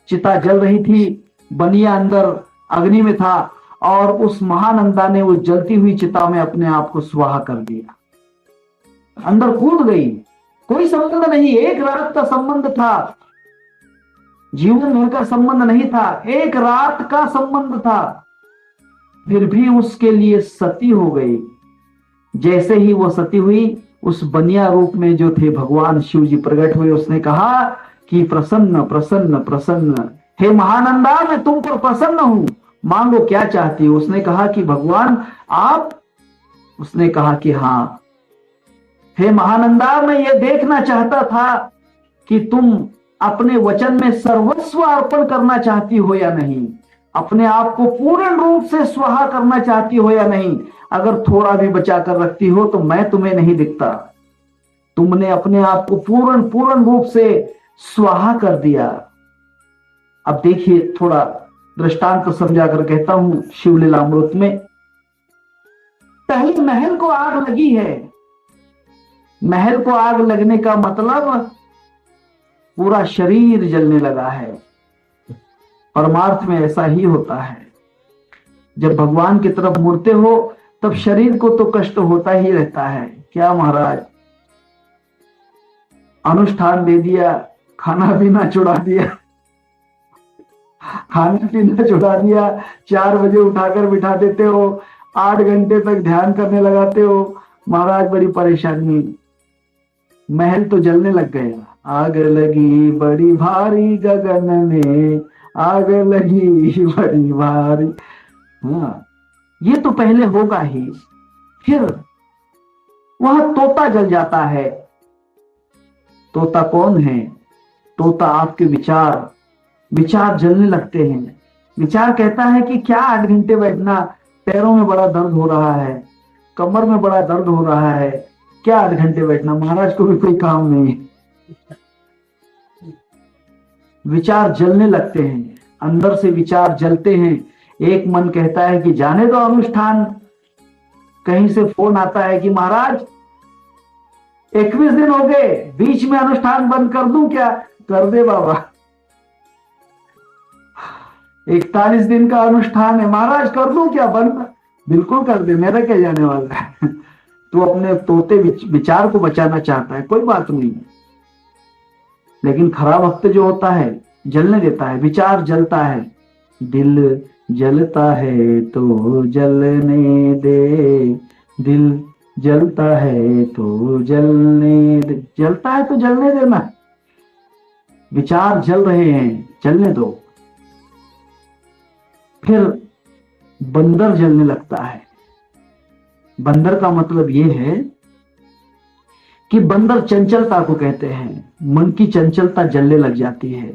चिता जल रही थी, बनिया अंदर अग्नि में था, और उस महानंदा ने उस जलती हुई चिता में अपने आप को स्वाहा कर दिया, अंदर कूद गई। कोई संबंध नहीं, एक रात का संबंध था, जीवन भर का संबंध नहीं था, एक रात का संबंध था। फिर भी उसके लिए सती हो गई। जैसे ही वो सती हुई, उस बनिया रूप में जो थे भगवान शिव जी प्रकट हुए। उसने कहा कि प्रसन्न प्रसन्न प्रसन्न, हे महानंदा, मैं तुम पर प्रसन्न हूं, मांगो क्या चाहती हो? उसने कहा कि भगवान आप। उसने कहा कि हां। हे महानंदा, मैं ये देखना चाहता था कि तुम अपने वचन में सर्वस्व अर्पण करना चाहती हो या नहीं, अपने आप को पूर्ण रूप से स्वाहा करना चाहती हो या नहीं। अगर थोड़ा भी बचा कर रखती हो तो मैं तुम्हें नहीं दिखता। तुमने अपने आप को पूर्ण रूप से स्वाहा कर दिया। अब देखिए, थोड़ा दृष्टांत तो समझा कर कहता हूं शिवलीलामृत में। पहले महल को आग लगी है। महल को आग लगने का मतलब पूरा शरीर जलने लगा है। परमार्थ में ऐसा ही होता है। जब भगवान की तरफ मुड़ते हो तब शरीर को तो कष्ट होता ही रहता है। क्या महाराज, अनुष्ठान दे दिया, खाना पीना छुड़ा दिया, खाना पीना छुड़ा दिया, 4 बजे उठाकर बिठा देते हो, 8 घंटे तक ध्यान करने लगाते हो, महाराज बड़ी परेशानी। महल तो जलने लग गया। आग लगी बड़ी भारी गगन में, आग लगी बड़ी भारी। हाँ, ये तो पहले होगा ही। फिर वह तोता जल जाता है। तोता कौन है? तोता आपके विचार जलने लगते हैं। विचार कहता है कि क्या 8 घंटे बैठना, पैरों में बड़ा दर्द हो रहा है, कमर में बड़ा दर्द हो रहा है, क्या 8 घंटे बैठना, महाराज को भी कोई काम नहीं। विचार जलने लगते हैं, अंदर से विचार जलते हैं। एक मन कहता है कि जाने दो अनुष्ठान, कहीं से फोन आता है कि महाराज 21 दिन हो गए, बीच में अनुष्ठान बंद कर दूं क्या? कर दे बाबा, 41 दिन का अनुष्ठान है, महाराज कर दूं क्या बंद? बिल्कुल कर दे, मेरा क्या जाने वाला है। तो अपने तोते विचार को बचाना चाहता है, कोई बात नहीं। लेकिन खराब वक्त जो होता है जलने देता है, विचार जलता है। दिल जलता है तो जलने दे, दिल जलता है तो जलने दे, जलता है तो जलने देना। विचार जल रहे हैं, जलने दो। फिर बंदर जलने लगता है। बंदर का मतलब यह है कि बंदर चंचलता को कहते हैं। मन की चंचलता जलने लग जाती है,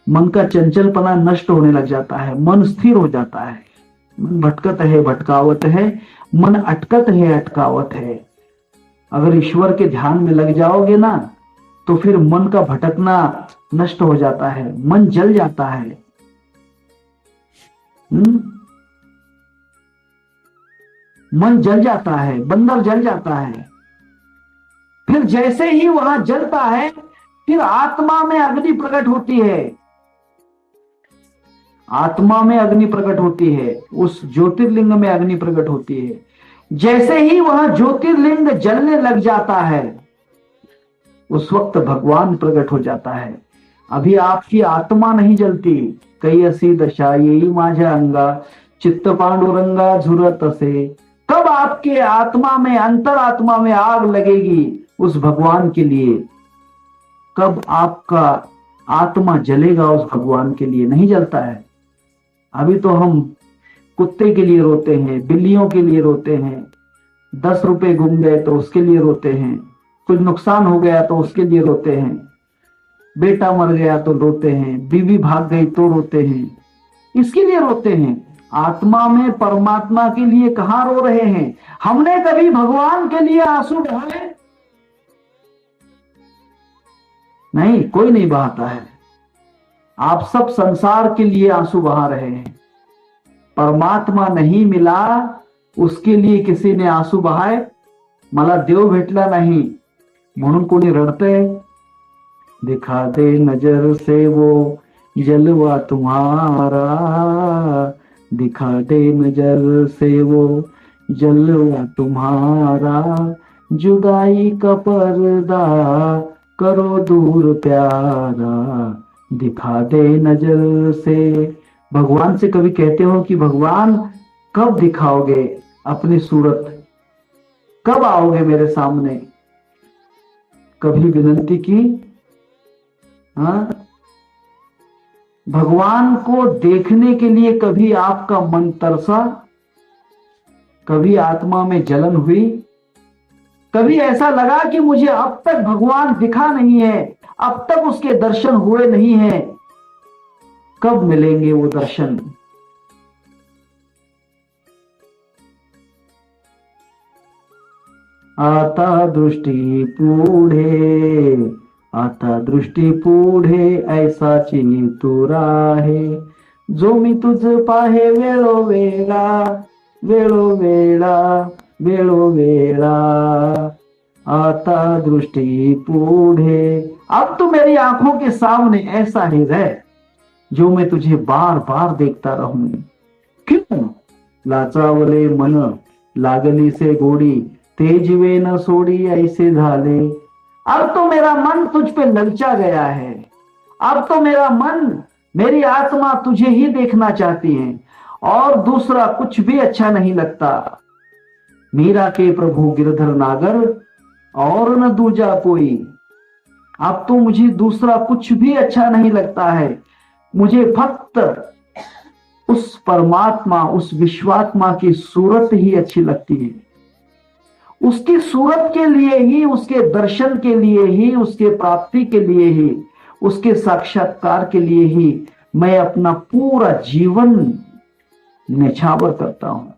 मन का चंचलपना नष्ट होने लग जाता है, मन स्थिर हो जाता है। मन भटकत है, भटकावत है, मन अटकत है, अटकावत है। अगर ईश्वर के ध्यान में लग जाओगे ना तो फिर मन का भटकना नष्ट हो जाता है, मन जल जाता है। मन जल जाता है, बंदर जल जाता है। फिर जैसे ही वहां जलता है, फिर आत्मा में अग्नि प्रकट होती है। आत्मा में अग्नि प्रकट होती है, उस ज्योतिर्लिंग में अग्नि प्रकट होती है। जैसे ही वहां ज्योतिर्लिंग जलने लग जाता है, उस वक्त भगवान प्रकट हो जाता है। अभी आपकी आत्मा नहीं जलती। कई असी दशा येई माझ्या अंगा, चित्त पांडुरंगा झुरत असे। कब आपके आत्मा में, अंतर आत्मा में आग लगेगी उस भगवान के लिए? कब आपका आत्मा जलेगा उस भगवान के लिए? नहीं जलता है। अभी तो हम कुत्ते के लिए रोते हैं, बिल्लियों के लिए रोते हैं, 10 रुपए गुम गए तो उसके लिए रोते हैं, कुछ नुकसान हो गया तो उसके लिए रोते हैं, बेटा मर गया तो रोते हैं, बीवी भाग गई तो रोते हैं, इसके लिए रोते हैं। आत्मा में परमात्मा के लिए कहां रो रहे हैं? हमने कभी भगवान के लिए आंसू बहाए? नहीं, कोई नहीं बहाता है। आप सब संसार के लिए आंसू बहा रहे हैं। परमात्मा नहीं मिला उसके लिए किसी ने आंसू बहाए? मला देव भेटला नाही म्हणून कोणी रडतंय? दिखा दे नजर से वो जलवा तुम्हारा, दिखा दे नजर से वो जलवा तुम्हारा, जुदाई का पर्दा करो दूर प्यारा, दिखा दे नजर से। भगवान से कभी कहते हो कि भगवान कब दिखाओगे अपनी सूरत, कब आओगे मेरे सामने? कभी विनती की? हाँ, भगवान को देखने के लिए कभी आपका मन तरसा? कभी आत्मा में जलन हुई? कभी ऐसा लगा कि मुझे अब तक भगवान दिखा नहीं है, अब तक उसके दर्शन हुए नहीं हैं, कब मिलेंगे वो दर्शन? आता दृष्टि पुढे, आता दृष्टी पुढे, ऐसा चितुरा आहे, जो मी तुझ पाहे वेळोवेळा, वेळोवेळा, वेळोवेळा, आता दृष्टि पुढे। अब तो मेरी आंखों के सामने ऐसा ही रह, जो मैं तुझे बार बार देखता रहूं। क्यों लाचावले मन, लागली से गोडी, तेजवे न सोडी, ऐसे झाले। अब तो मेरा मन तुझ पे ललचा गया है, अब तो मेरा मन, मेरी आत्मा तुझे ही देखना चाहती है और दूसरा कुछ भी अच्छा नहीं लगता। मीरा के प्रभु गिरधर नागर, और न दूजा कोई। अब तो मुझे दूसरा कुछ भी अच्छा नहीं लगता है, मुझे फक्त उस परमात्मा, उस विश्वात्मा की सूरत ही अच्छी लगती है। उसकी सूरत के लिए ही, उसके दर्शन के लिए ही, उसके प्राप्ति के लिए ही, उसके साक्षात्कार के लिए ही मैं अपना पूरा जीवन निछावर करता हूं।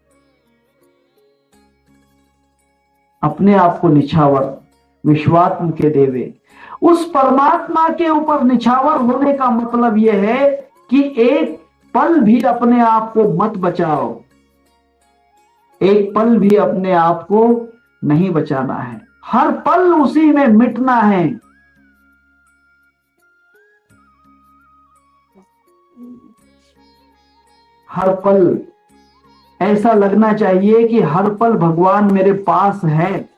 अपने आप को निछावर विश्वात्म के देवे। उस परमात्मा के ऊपर निछावर होने का मतलब यह है कि एक पल भी अपने आप को मत बचाओ, एक पल भी अपने आप को नहीं बचाना है, हर पल उसी में मिटना है। हर पल ऐसा लगना चाहिए कि हर पल भगवान मेरे पास है,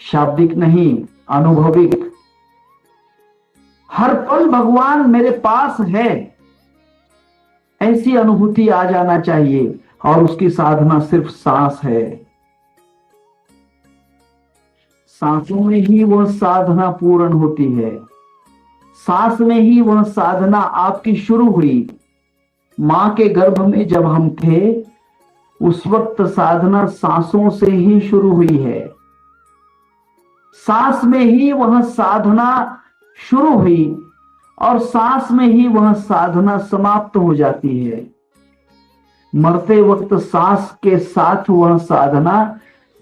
शाब्दिक नहीं, अनुभविक। हर पल भगवान मेरे पास है, ऐसी अनुभूति आ जाना चाहिए। और उसकी साधना सिर्फ सांस है। सांसों में ही वह साधना पूर्ण होती है, सांस में ही वह साधना आपकी शुरू हुई। मां के गर्भ में जब हम थे उस वक्त साधना सांसों से ही शुरू हुई है, सांस में ही वह साधना शुरू हुई और सांस में ही वह साधना समाप्त हो जाती है। मरते वक्त सांस के साथ वह साधना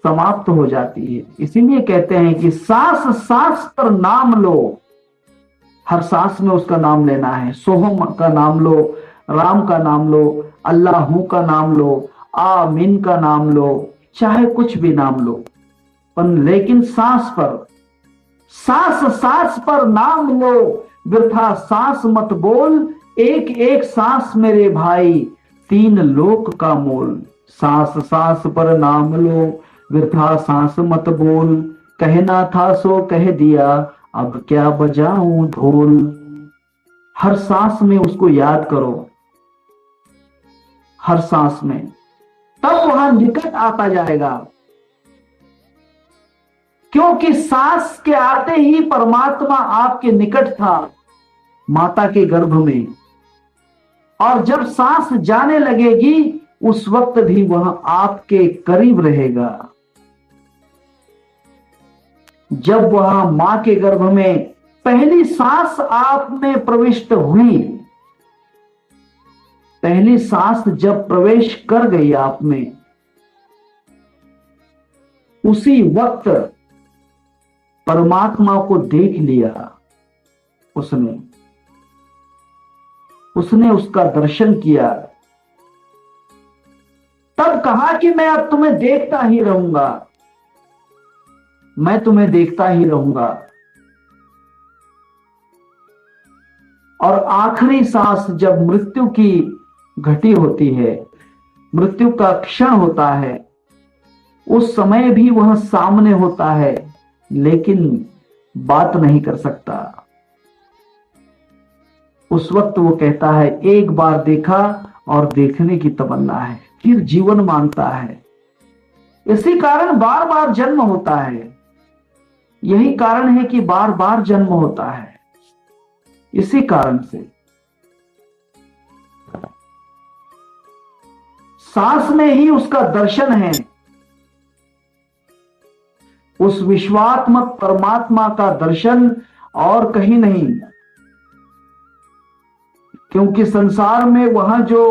समाप्त हो जाती है। इसीलिए कहते हैं कि सांस सांस पर नाम लो, हर सांस में उसका नाम लेना है। सोहम का नाम लो, राम का नाम लो, अल्लाह का नाम लो, आमीन का नाम लो, चाहे कुछ भी नाम लो, पर लेकिन सांस पर, सांस सांस पर नाम लो, वृथा सांस मत बोल, एक एक सांस मेरे भाई, तीन लोक का मोल। सांस सांस पर नाम लो, वृथा सांस मत बोल, कहना था सो कह दिया, अब क्या बजाऊं ढोल। हर सांस में उसको याद करो, हर सांस में, तब वहां निकट आता जाएगा। क्योंकि सांस के आते ही परमात्मा आपके निकट था माता के गर्भ में, और जब सांस जाने लगेगी उस वक्त भी वह आपके करीब रहेगा। जब वह मां के गर्भ में पहली सांस आप में प्रविष्ट हुई, पहली सांस जब प्रवेश कर गई आप में, उसी वक्त परमात्मा को देख लिया उसने उसका दर्शन किया। तब कहा कि मैं अब तुम्हें देखता ही रहूंगा, मैं तुम्हें देखता ही रहूंगा। और आखिरी सांस जब मृत्यु की घटी होती है, मृत्यु का क्षण होता है, उस समय भी वह सामने होता है लेकिन बात नहीं कर सकता। उस वक्त वो कहता है एक बार देखा और देखने की तमन्ना है, फिर जीवन मांगता है। इसी कारण बार बार जन्म होता है, यही कारण है कि बार बार जन्म होता है। इसी कारण से सांस में ही उसका दर्शन है, उस विश्वात्मक परमात्मा का दर्शन और कहीं नहीं। क्योंकि संसार में वह जो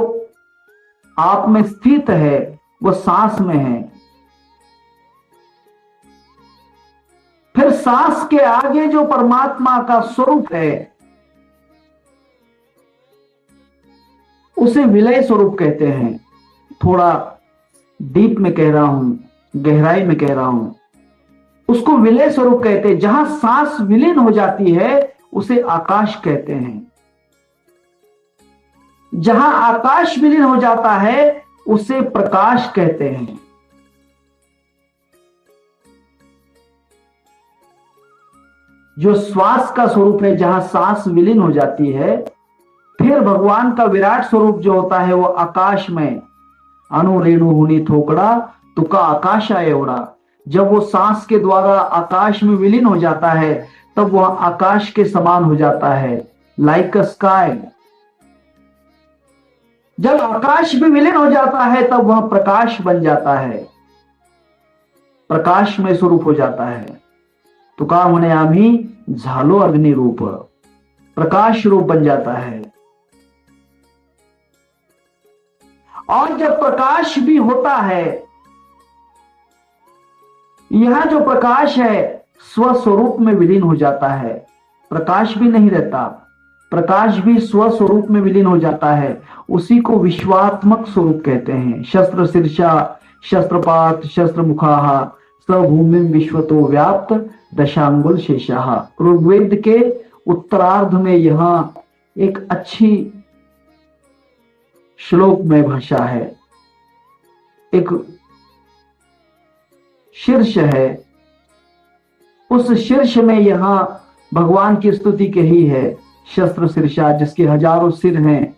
आप में स्थित है वह सांस में है। फिर सांस के आगे जो परमात्मा का स्वरूप है उसे विलय स्वरूप कहते हैं। थोड़ा डीप में कह रहा हूं, गहराई में कह रहा हूं, उसको विलय स्वरूप कहते हैं। जहां सांस विलीन हो जाती है उसे आकाश कहते हैं। जहां आकाश विलीन हो जाता है उसे प्रकाश कहते हैं। जो श्वास का स्वरूप है, जहां सांस विलीन हो जाती है, फिर भगवान का विराट स्वरूप जो होता है वो आकाश में, अणु रेणु हुनी थोकड़ा तुका आकाश आए उड़ा। जब वो सांस के द्वारा आकाश में विलीन हो जाता है तब वह आकाश के समान हो जाता है, लाइक अ स्काई। जब आकाश भी विलीन हो जाता है तब वह प्रकाश बन जाता है, प्रकाश में स्वरूप हो जाता है। तुका म्हणे आम्ही झालो अग्नि रूप, प्रकाश रूप बन जाता है। और जब प्रकाश भी होता है यह जो प्रकाश है स्वस्वरूप में विलीन हो जाता है, प्रकाश भी नहीं रहता, प्रकाश भी स्वस्वरूप में विलीन हो जाता है। उसी को विश्वात्मक स्वरूप कहते हैं। शस्त्र शीर्षा शस्त्रपात शस्त्र मुखाहा भूमि विश्वतो व्याप्त दशांगुल शेषाहा। ऋग्वेद के उत्तरार्ध में यह एक अच्छी श्लोक में भाषा है, एक शीर्ष है। उस शीर्ष में यहां भगवान की स्तुति कही है। शस्त्र शीर्षा जिसके हजारों सिर हैं,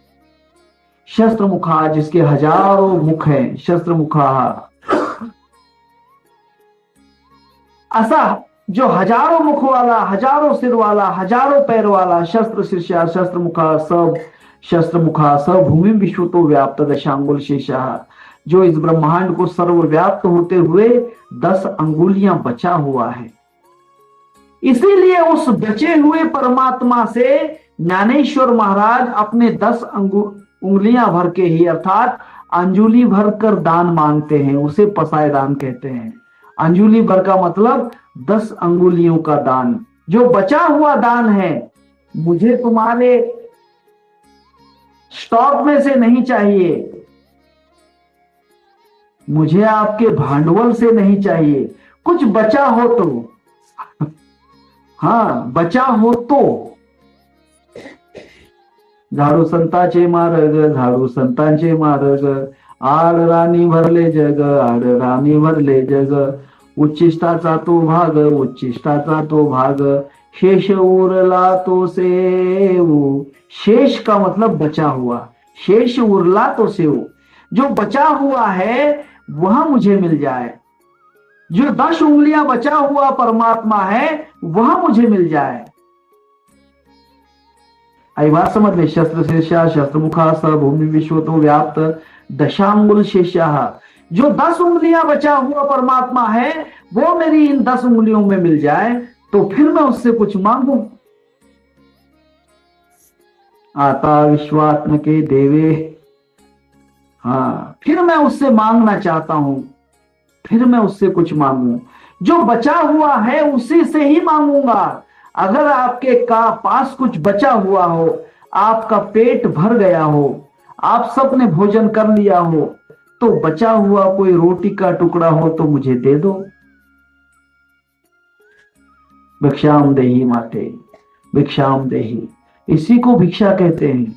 शस्त्र मुखा जिसके हजारों मुख हैं, शस्त्र मुखा ऐसा जो हजारों मुख वाला, हजारों सिर वाला, हजारों पैर वाला, शस्त्र शीर्षा शस्त्र मुखा सब, शस्त्र मुखा सब भूमि विश्व तो व्याप्त दशांगुल शेषा, जो इस ब्रह्मांड को सर्वव्याप्त होते हुए 10 अंगुलियां बचा हुआ है। इसीलिए उस बचे हुए परमात्मा से ज्ञानेश्वर महाराज अपने 10 उंगलियां भर के ही, अर्थात अंजुली भर कर दान मांगते हैं। उसे पसाय दान कहते हैं। अंजुली भर का मतलब 10 अंगुलियों का दान, जो बचा हुआ दान है। मुझे तुम्हारे स्टॉक में से नहीं चाहिए, मुझे आपके भांडवल से नहीं चाहिए, कुछ बचा हो तो हाँ, बचा हो तो। झाडू संतांचे मार्ग, झाडू संतांचे मार्ग, आड राणी भरले जग, आड राणी भरले जग, उच्चिष्टाचा तो भाग, उच्चिष्टाचा तो भाग, शेष उरला तो सेव। शेष का मतलब बचा हुआ, शेष उरला तो सेव, जो बचा हुआ है वह मुझे मिल जाए। जो 10 उंगलियां बचा हुआ परमात्मा है वह मुझे मिल जाए। आई बात समझ में। शस्त्र शीर्षा शस्त्र मुखा स भूमि विश्व तो व्याप्त दशांगुल शेषा, जो 10 उंगलियां बचा हुआ परमात्मा है वो मेरी इन 10 उंगलियों में मिल जाए तो फिर मैं उससे कुछ मांगू। आता विश्वात्म के देवे, हाँ, फिर मैं उससे मांगना चाहता हूं, फिर मैं उससे कुछ मांगू। जो बचा हुआ है उसी से ही मांगूंगा। अगर आपके पास कुछ बचा हुआ हो, आपका पेट भर गया हो, आप सबने भोजन कर लिया हो, तो बचा हुआ कोई रोटी का टुकड़ा हो तो मुझे दे दो। भिक्षाम देहि माते, भिक्षाम देहि, इसी को भिक्षा कहते हैं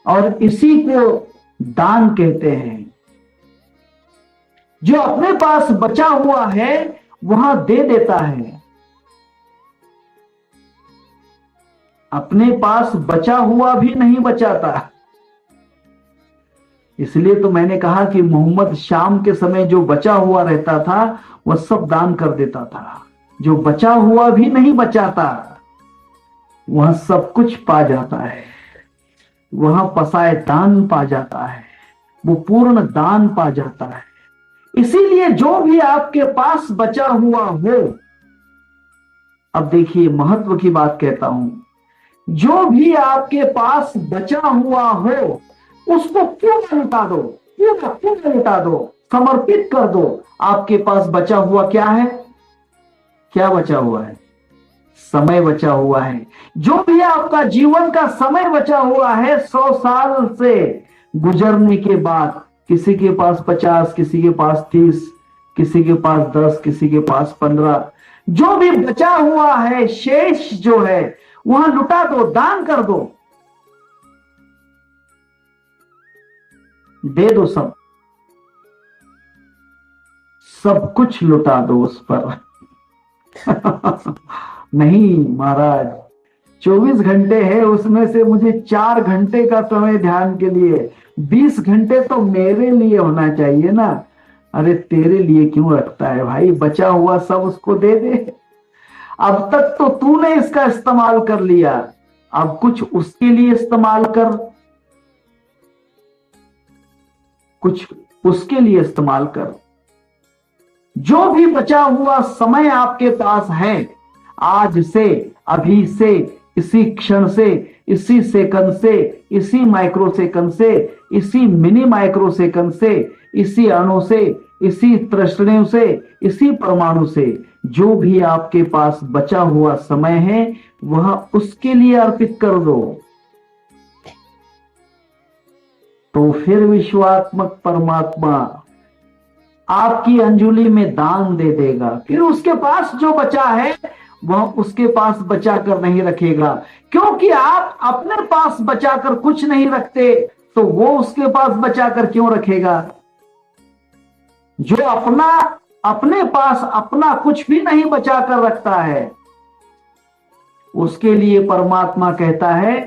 और इसी को दान कहते हैं। जो अपने पास बचा हुआ है वहां दे देता है। अपने पास बचा हुआ भी नहीं बचाता। इसलिए तो मैंने कहा कि मोहम्मद शाम के समय जो बचा हुआ रहता था वह सब दान कर देता था। जो बचा हुआ भी नहीं बचाता वह सब कुछ पा जाता है, वह पसाए दान पा जाता है, वो पूर्ण दान पा जाता है। इसीलिए जो भी आपके पास बचा हुआ हो, अब देखिए महत्व की बात कहता हूं, जो भी आपके पास बचा हुआ हो उसको पूरा लुटा दो, पूरा लुटा दो, समर्पित कर दो। आपके पास बचा हुआ क्या है? क्या बचा हुआ है? समय बचा हुआ है। जो भी आपका जीवन का समय बचा हुआ है 100 साल से गुजरने के बाद, किसी के पास 50, किसी के पास 30, किसी के पास 10, किसी के पास 15, जो भी बचा हुआ है शेष जो है वहां लुटा दो, दान कर दो, दे दो, सब कुछ लुटा दो उस पर। नहीं महाराज, 24 घंटे है, उसमें से मुझे 4 घंटे का समय ध्यान के लिए, 20 घंटे तो मेरे लिए होना चाहिए ना। अरे तेरे लिए क्यों रखता है भाई? बचा हुआ सब उसको दे दे। अब तक तो तूने इसका इस्तेमाल कर लिया, अब कुछ उसके लिए इस्तेमाल कर, कुछ उसके लिए इस्तेमाल कर। जो भी बचा हुआ समय आपके पास है, आज से, अभी से, इसी क्षण से, इसी सेकंड से, इसी माइक्रो सेकंड से, इसी मिनी माइक्रो सेकंड से, इसी अणु से, इसी तृष्णियों से, इसी परमाणु से जो भी आपके पास बचा हुआ समय है वह उसके लिए अर्पित कर दो, तो फिर विश्वात्मक परमात्मा आपकी अंजुली में दान दे देगा। फिर उसके पास जो बचा है वह उसके पास बचा कर नहीं रखेगा, क्योंकि आप अपने पास बचा कर कुछ नहीं रखते तो वो उसके पास बचा कर क्यों रखेगा। जो अपने पास अपना कुछ भी नहीं बचा कर रखता है उसके लिए परमात्मा कहता है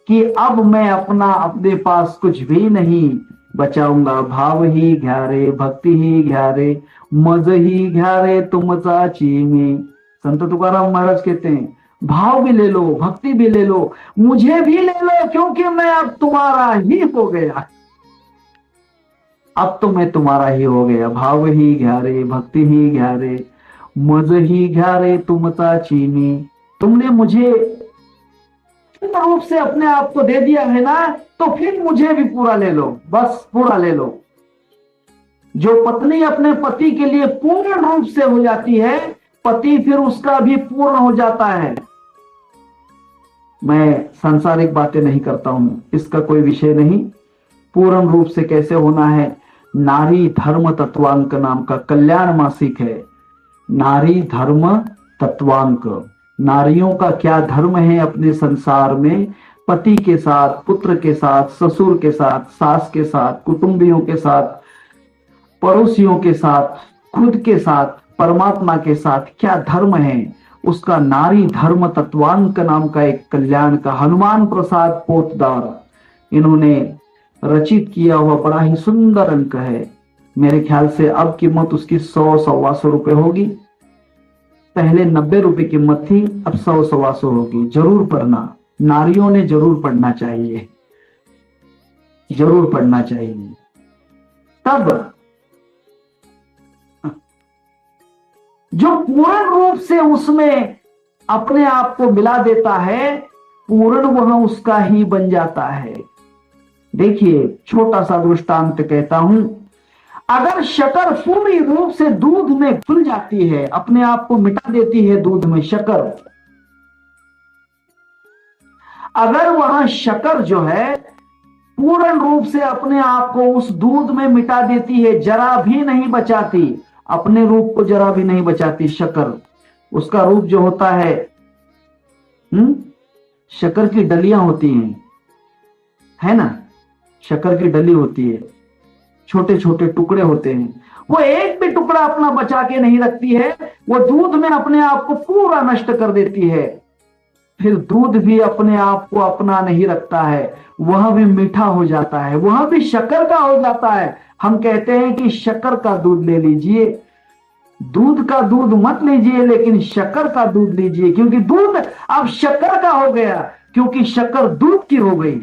कि अब मैं अपने पास कुछ भी नहीं बचाऊंगा। भाव ही घ्यारे, भक्ती ही घ्यारे, मज ही घ्यारे तुमचा चीमी। संत तुकाराम महाराज कहते हैं भाव भी ले लो, भक्ति भी ले लो, मुझे भी ले लो, क्योंकि मैं अब तुम्हारा ही हो गया। अब तो मैं तुम्हारा ही हो गया। भाव ही घ्यारे, भक्ति ही घ्यारे, मज ही घ्यारे तुमचा चीनी। तुमने मुझे रूप से अपने आप को दे दिया है ना, तो फिर मुझे भी पूरा ले लो, बस पूरा ले लो। जो पत्नी अपने पति के लिए पूर्ण रूप से हो जाती है, पति फिर उसका भी पूर्ण हो जाता है। मैं सांसारिक बातें नहीं करता हूं, इसका कोई विषय नहीं। पूर्ण रूप से कैसे होना है, नारी धर्म तत्वांक नाम का कल्याण मासिक है। नारी धर्म तत्वांक, नारियों का क्या धर्म है अपने संसार में, पति के साथ, पुत्र के साथ, ससुर के साथ, सास के साथ, कुटुंबियों के साथ, पड़ोसियों के साथ, खुद के साथ, परमात्मा के साथ क्या धर्म है, उसका नारी धर्म तत्वांक नाम का एक कल्याण का हनुमान प्रसाद पोतदार इन्होंने रचित किया हुआ बड़ा ही सुंदर अंक है। मेरे ख्याल से अब कीमत उसकी 100-125 रुपए होगी। पहले 90 रुपए कीमत थी, अब 100-125 होगी। जरूर पढ़ना, नारियों ने जरूर पढ़ना चाहिए, जरूर पढ़ना चाहिए। तब जो पूर्ण रूप से उसमें अपने आप को मिला देता है, पूर्ण वह उसका ही बन जाता है। देखिए छोटा सा दृष्टांत कहता हूं, अगर शक्कर पूरी रूप से दूध में घुल जाती है, अपने आप को मिटा देती है दूध में शक्कर, अगर वह शक्कर जो है पूर्ण रूप से अपने आप को उस दूध में मिटा देती है, जरा भी नहीं बचाती, अपने रूप को जरा भी नहीं बचाती शक्कर, उसका रूप जो होता है, शक्कर की डलियां होती हैं, है ना, शक्कर की डली होती है, छोटे छोटे टुकड़े होते हैं, वो एक भी टुकड़ा अपना बचा के नहीं रखती है, वो दूध में अपने आप को पूरा नष्ट कर देती है। फिर दूध भी अपने आप को अपना नहीं रखता है, वह भी मीठा हो जाता है, वह भी शक्कर का हो जाता है। हम कहते हैं कि शक्कर का दूध ले लीजिए, दूध का दूध मत लीजिए, लेकिन शक्कर का दूध लीजिए, क्योंकि दूध अब शक्कर का हो गया, क्योंकि शक्कर दूध की हो गई।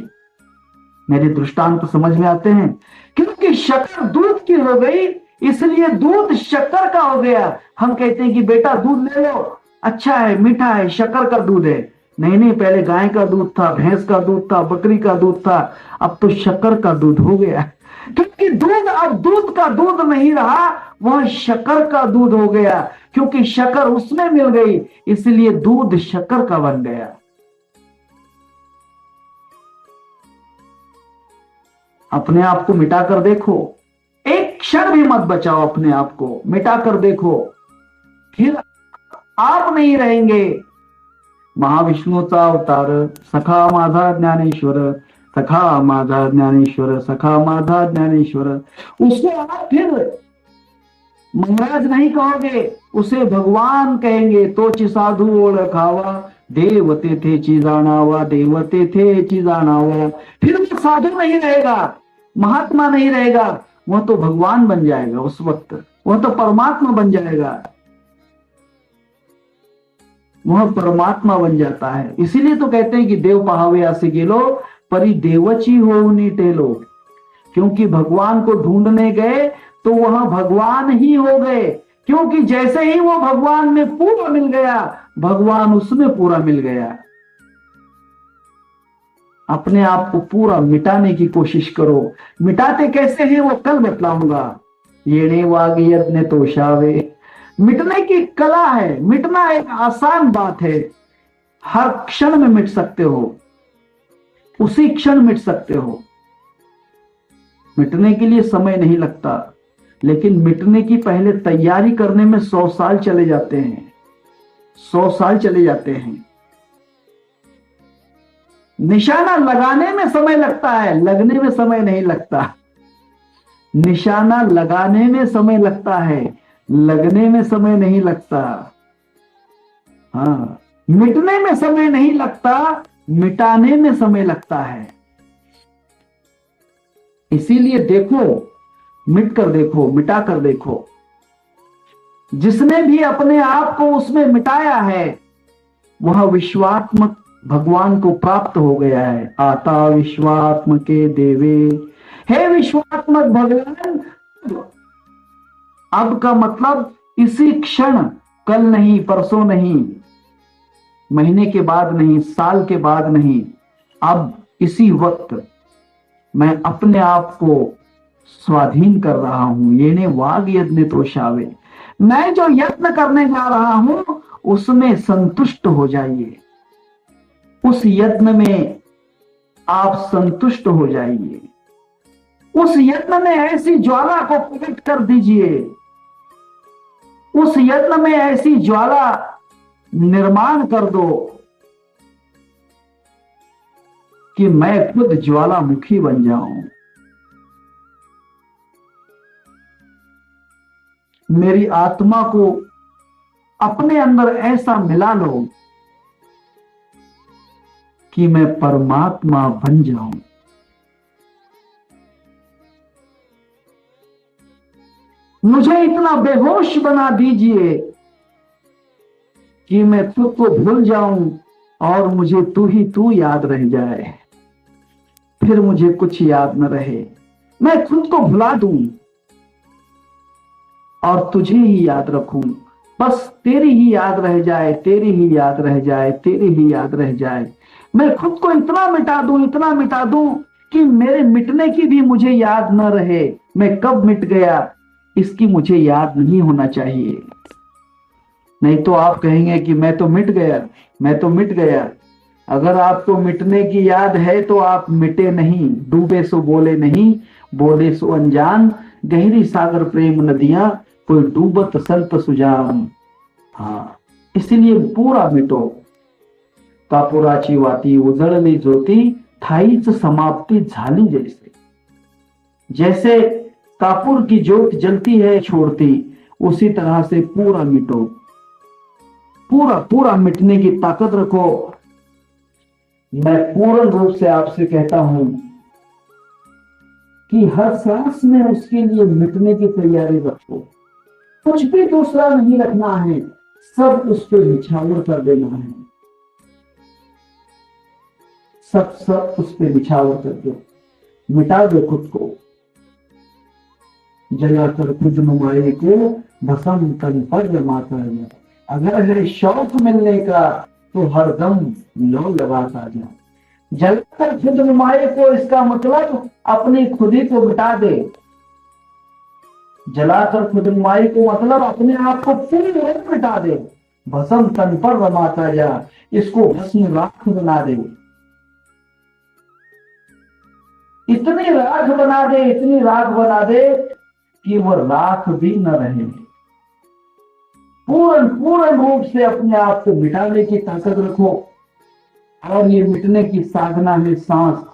मेरे दृष्टांत तो समझ में आते हैं, क्योंकि शक्कर दूध की हो गई इसलिए दूध शक्कर का हो गया। हम कहते हैं कि बेटा दूध ले लो, अच्छा है, मीठा है, शक्कर का दूध है। नहीं, पहले गाय का दूध था, भैंस का दूध था, बकरी का दूध था, अब तो शक्कर का दूध हो गया, क्योंकि दूध अब दूध का दूध नहीं रहा, वह शक्कर का दूध हो गया, क्योंकि शक्कर उसमें मिल गई, इसलिए दूध शक्कर का बन गया। अपने आप को मिटा कर देखो, एक क्षण भी मत बचाओ, अपने आप को मिटा कर देखो, फिर आप नहीं रहेंगे। महाविष्णूचा अवतार सखा माझा ज्ञानेश्वर, सखा माझा ज्ञानेश्वर, सखा माझा ज्ञानेश्वर, उसको आप फिर महाराज नहीं कहोगे, उसे भगवान कहेंगे। तोची साधू ओळखावा, देव तेथेची जाणावा, देव तेथेची जाणावा। फिर वो साधु नहीं रहेगा, महात्मा नहीं रहेगा, वह तो भगवान बन जाएगा, उस वक्त वह तो परमात्मा बन जाएगा, वह परमात्मा बन जाता है। इसीलिए तो कहते हैं कि देव पहावे असे गेलो, परी देवची होऊनी टेलो, क्योंकि भगवान को ढूंढने गए तो वह भगवान ही हो गए, क्योंकि जैसे ही वो भगवान में पूरा मिल गया, भगवान उसमें पूरा मिल गया। अपने आप को पूरा मिटाने की कोशिश करो। मिटाते कैसे हैं वो कल बतलाऊंगा, येणे वाग यज्ञ तोषावे। मिटने की कला है, मिटना एक आसान बात है। हर क्षण में मिट सकते हो, उसी क्षण मिट सकते हो। मिटने के लिए समय नहीं लगता, लेकिन मिटने की पहले तैयारी करने में 100 साल चले जाते हैं, 100 साल चले जाते हैं। निशाना लगाने में समय लगता है, लगने में समय नहीं लगता। निशाना लगाने में समय लगता है, लगने में समय नहीं लगता। हाँ, मिटने में समय नहीं लगता, मिटाने में समय लगता है। इसीलिए देखो, मिट कर देखो, मिटा कर देखो। जिसने भी अपने आप को उसमें मिटाया है, वह विश्वात्मक भगवान को प्राप्त हो गया है। आता विश्वात्म के देवे, हे विश्वात्मक भगवान। अब का मतलब इसी क्षण, कल नहीं, परसों नहीं, महीने के बाद नहीं, साल के बाद नहीं, अब इसी वक्त मैं अपने आप को स्वाधीन कर रहा हूं। येने वाग यज्ञ तोषावे। मैं जो यत्न करने जा रहा हूं उसमें संतुष्ट हो जाइए, उस यत्न में आप संतुष्ट हो जाइए। उस यत्न में ऐसी ज्वाला को प्रकट कर दीजिए, उस यत्न में ऐसी ज्वाला निर्माण कर दो कि मैं खुद ज्वालामुखी बन जाऊं। मेरी आत्मा को अपने अंदर ऐसा मिला लो कि मैं परमात्मा बन जाऊं। मुझे इतना बेहोश बना दीजिए कि मैं खुद को भूल जाऊं और मुझे तू ही तू याद रह जाए। फिर मुझे कुछ याद न रहे, मैं खुद को भुला दूं और तुझे ही याद रखूं। बस तेरी ही याद रह जाए, तेरी ही याद रह जाए, तेरी ही याद रह जाए। मैं खुद को इतना मिटा दूं, इतना मिटा दूं कि मेरे मिटने की भी मुझे याद न रहे। मैं कब मिट गया इसकी मुझे याद नहीं होना चाहिए। नहीं तो आप कहेंगे कि मैं तो मिट गया, मैं तो मिट गया। अगर आपको मिटने की याद है तो आप मिटे नहीं। डूबे सो बोले नहीं, बोले सो अनजान। गहरी सागर प्रेम नदियां, कोई डूबत संत सुजान। हाँ, इसलिए पूरा मिटो। कापुराची वाती उजळली ज्योती, थाईच समाप्ति झाली जैसे। जैसे कापुर की ज्योत जलती है छोड़ती, उसी तरह से पूरा मिटो। पूरा पूरा मिटने की ताकत रखो। मैं पूर्ण रूप से आपसे कहता हूं कि हर सांस में उसके लिए मिटने की तैयारी रखो। कुछ भी दूसरा नहीं रखना है, सब उस पर निछावर कर देना है। सब उस पर निछावर कर दो, मिटा दो खुद को। जलाकर खुद नुमाए को भस्म तन पर जमाता है। अगर है शौक मिलने का तो हरदम लो लगाता जा। जलाकर खुद नुमाए को, इसका मतलब अपनी खुदी को मिटा दे। जलाकर खुद नुमाई को मतलब अपने आप को पूरी तरह मिटा दे। भस्म तन पर रमाता जा, इसको भस्म राख बना दे। इतनी राख बना दे, इतनी राख बना दे कि वो राख भी न रहे। पूर्ण रूप से अपने आप को मिटाने की ताकत रखो। और ये मिटने की साधना है सांस।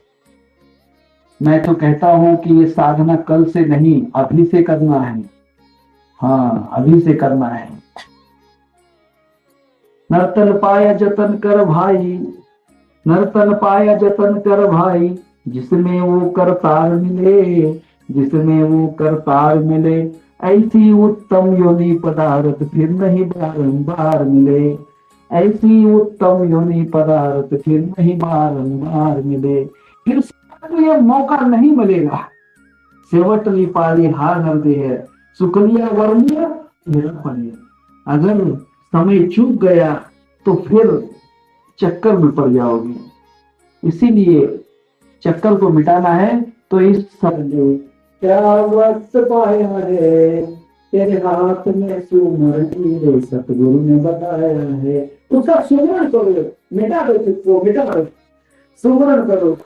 मैं तो कहता हूं कि ये साधना कल से नहीं, अभी से करना है। हाँ, अभी से करना है। नर्तन पाया जतन कर भाई, नर्तन पाया जतन कर भाई। जिसमें वो करतार मिले, जिसमें वो करतार मिले। ऐसी उत्तम योनि पदार्थ फिर नहीं बारंबार मिले। ऐसी उत्तम योनि पदार्थ फिर नहीं बारंबार मिले। फिर ये मौका नहीं मिलेगा। सेवटली पाली हार हरदे है, सुकलिया वर्णिया पड़िया। अगर समय चूक गया तो फिर चक्कर में पड़ जाओगे। इसीलिए चक्कर को मिटाना है तो इस सब क्या वक्त पाया है तेरे हाथ में सुमरनी रे, सतगुरु ने बताया है। उसका सुमरण करो, मिटा दो खुद को, मिटा दो, सुमरण करो।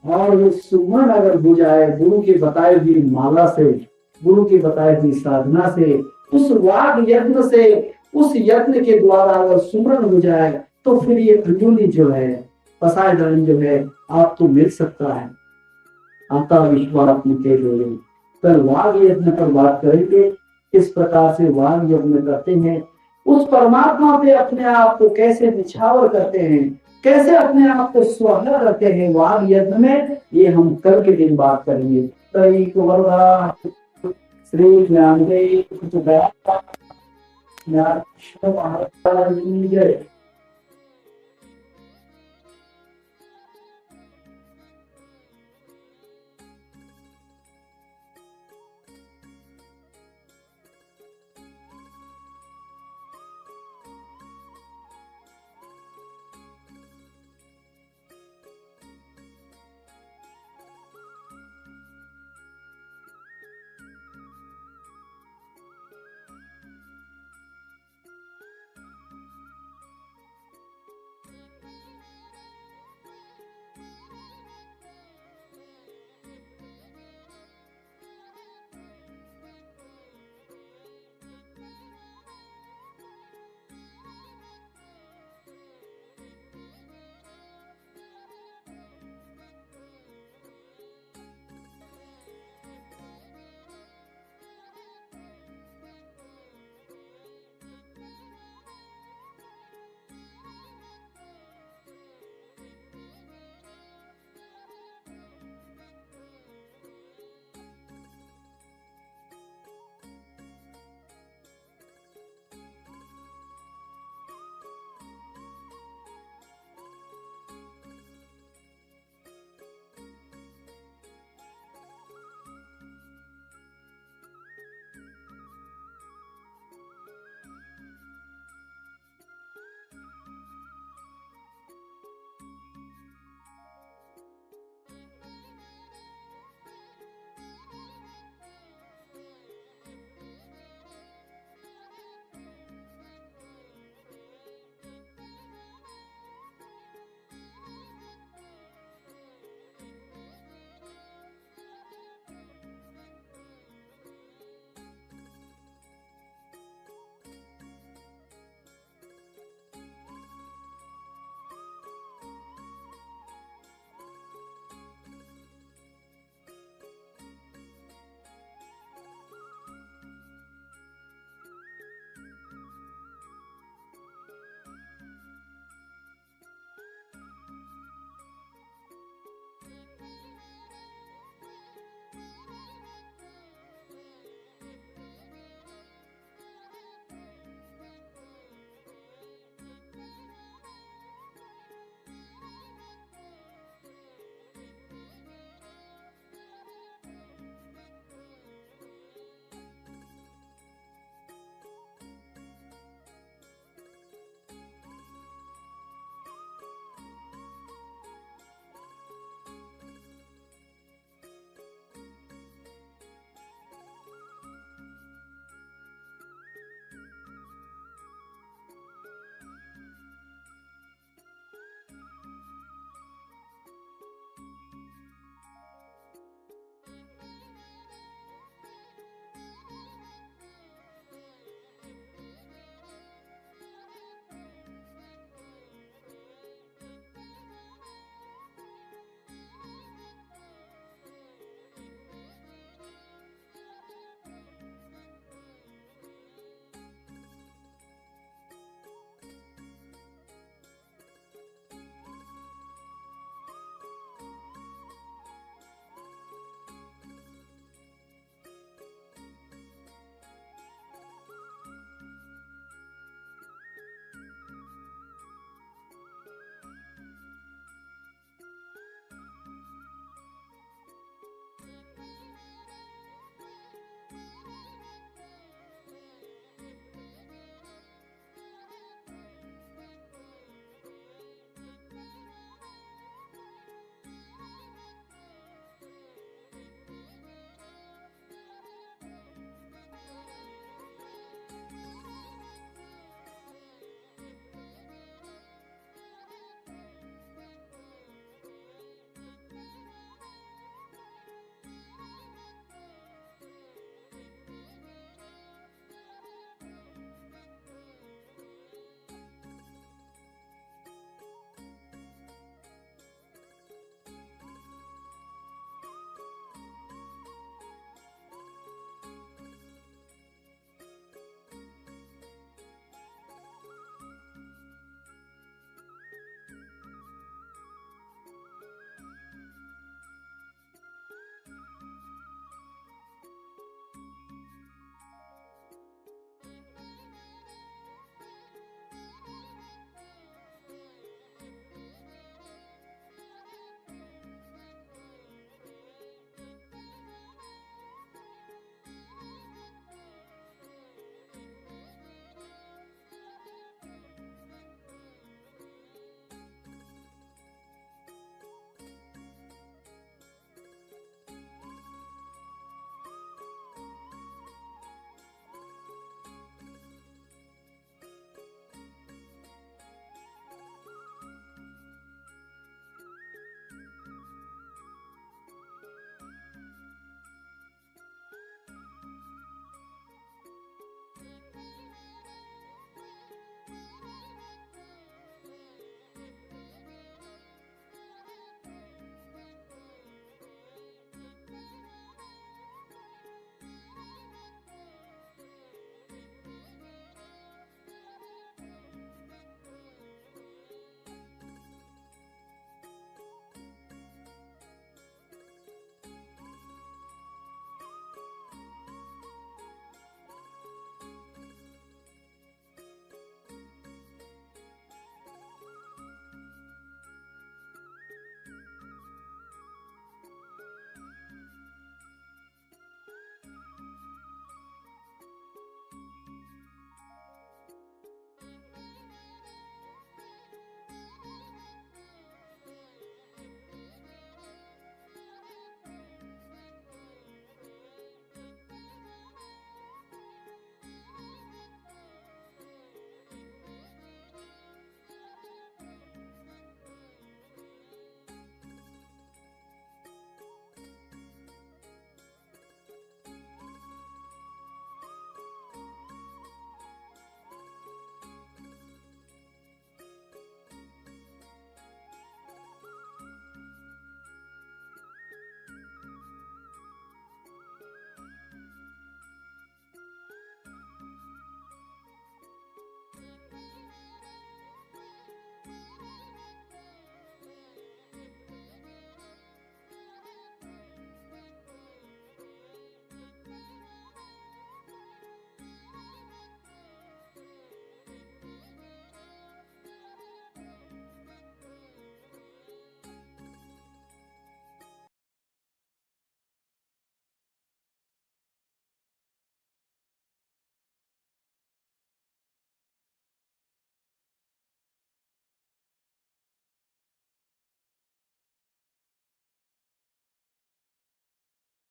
और वो सुमरण अगर हो जाए गुरु की बताई हुई माला से, गुरु की बताई हुई साधना से, उस वाग यज्ञ से, उस यज्ञ के द्वारा अगर सुमरण हो जाए, तो फिर ये अंजुली जो है, पसायदान जो है, आपको मिल सकता है। आता विश्वास के लोग पर वाग यज्ञ पर बात करेंगे, किस प्रकार से वाग यज्ञ करते हैं, उस परमात्मा पे अपने आप को कैसे निछावर करते हैं, कैसे अपने आप को सुहाना करते हैं वाग यज्ञ में, ये हम कल के दिन बात करेंगे। श्री ज्ञानदेव जय।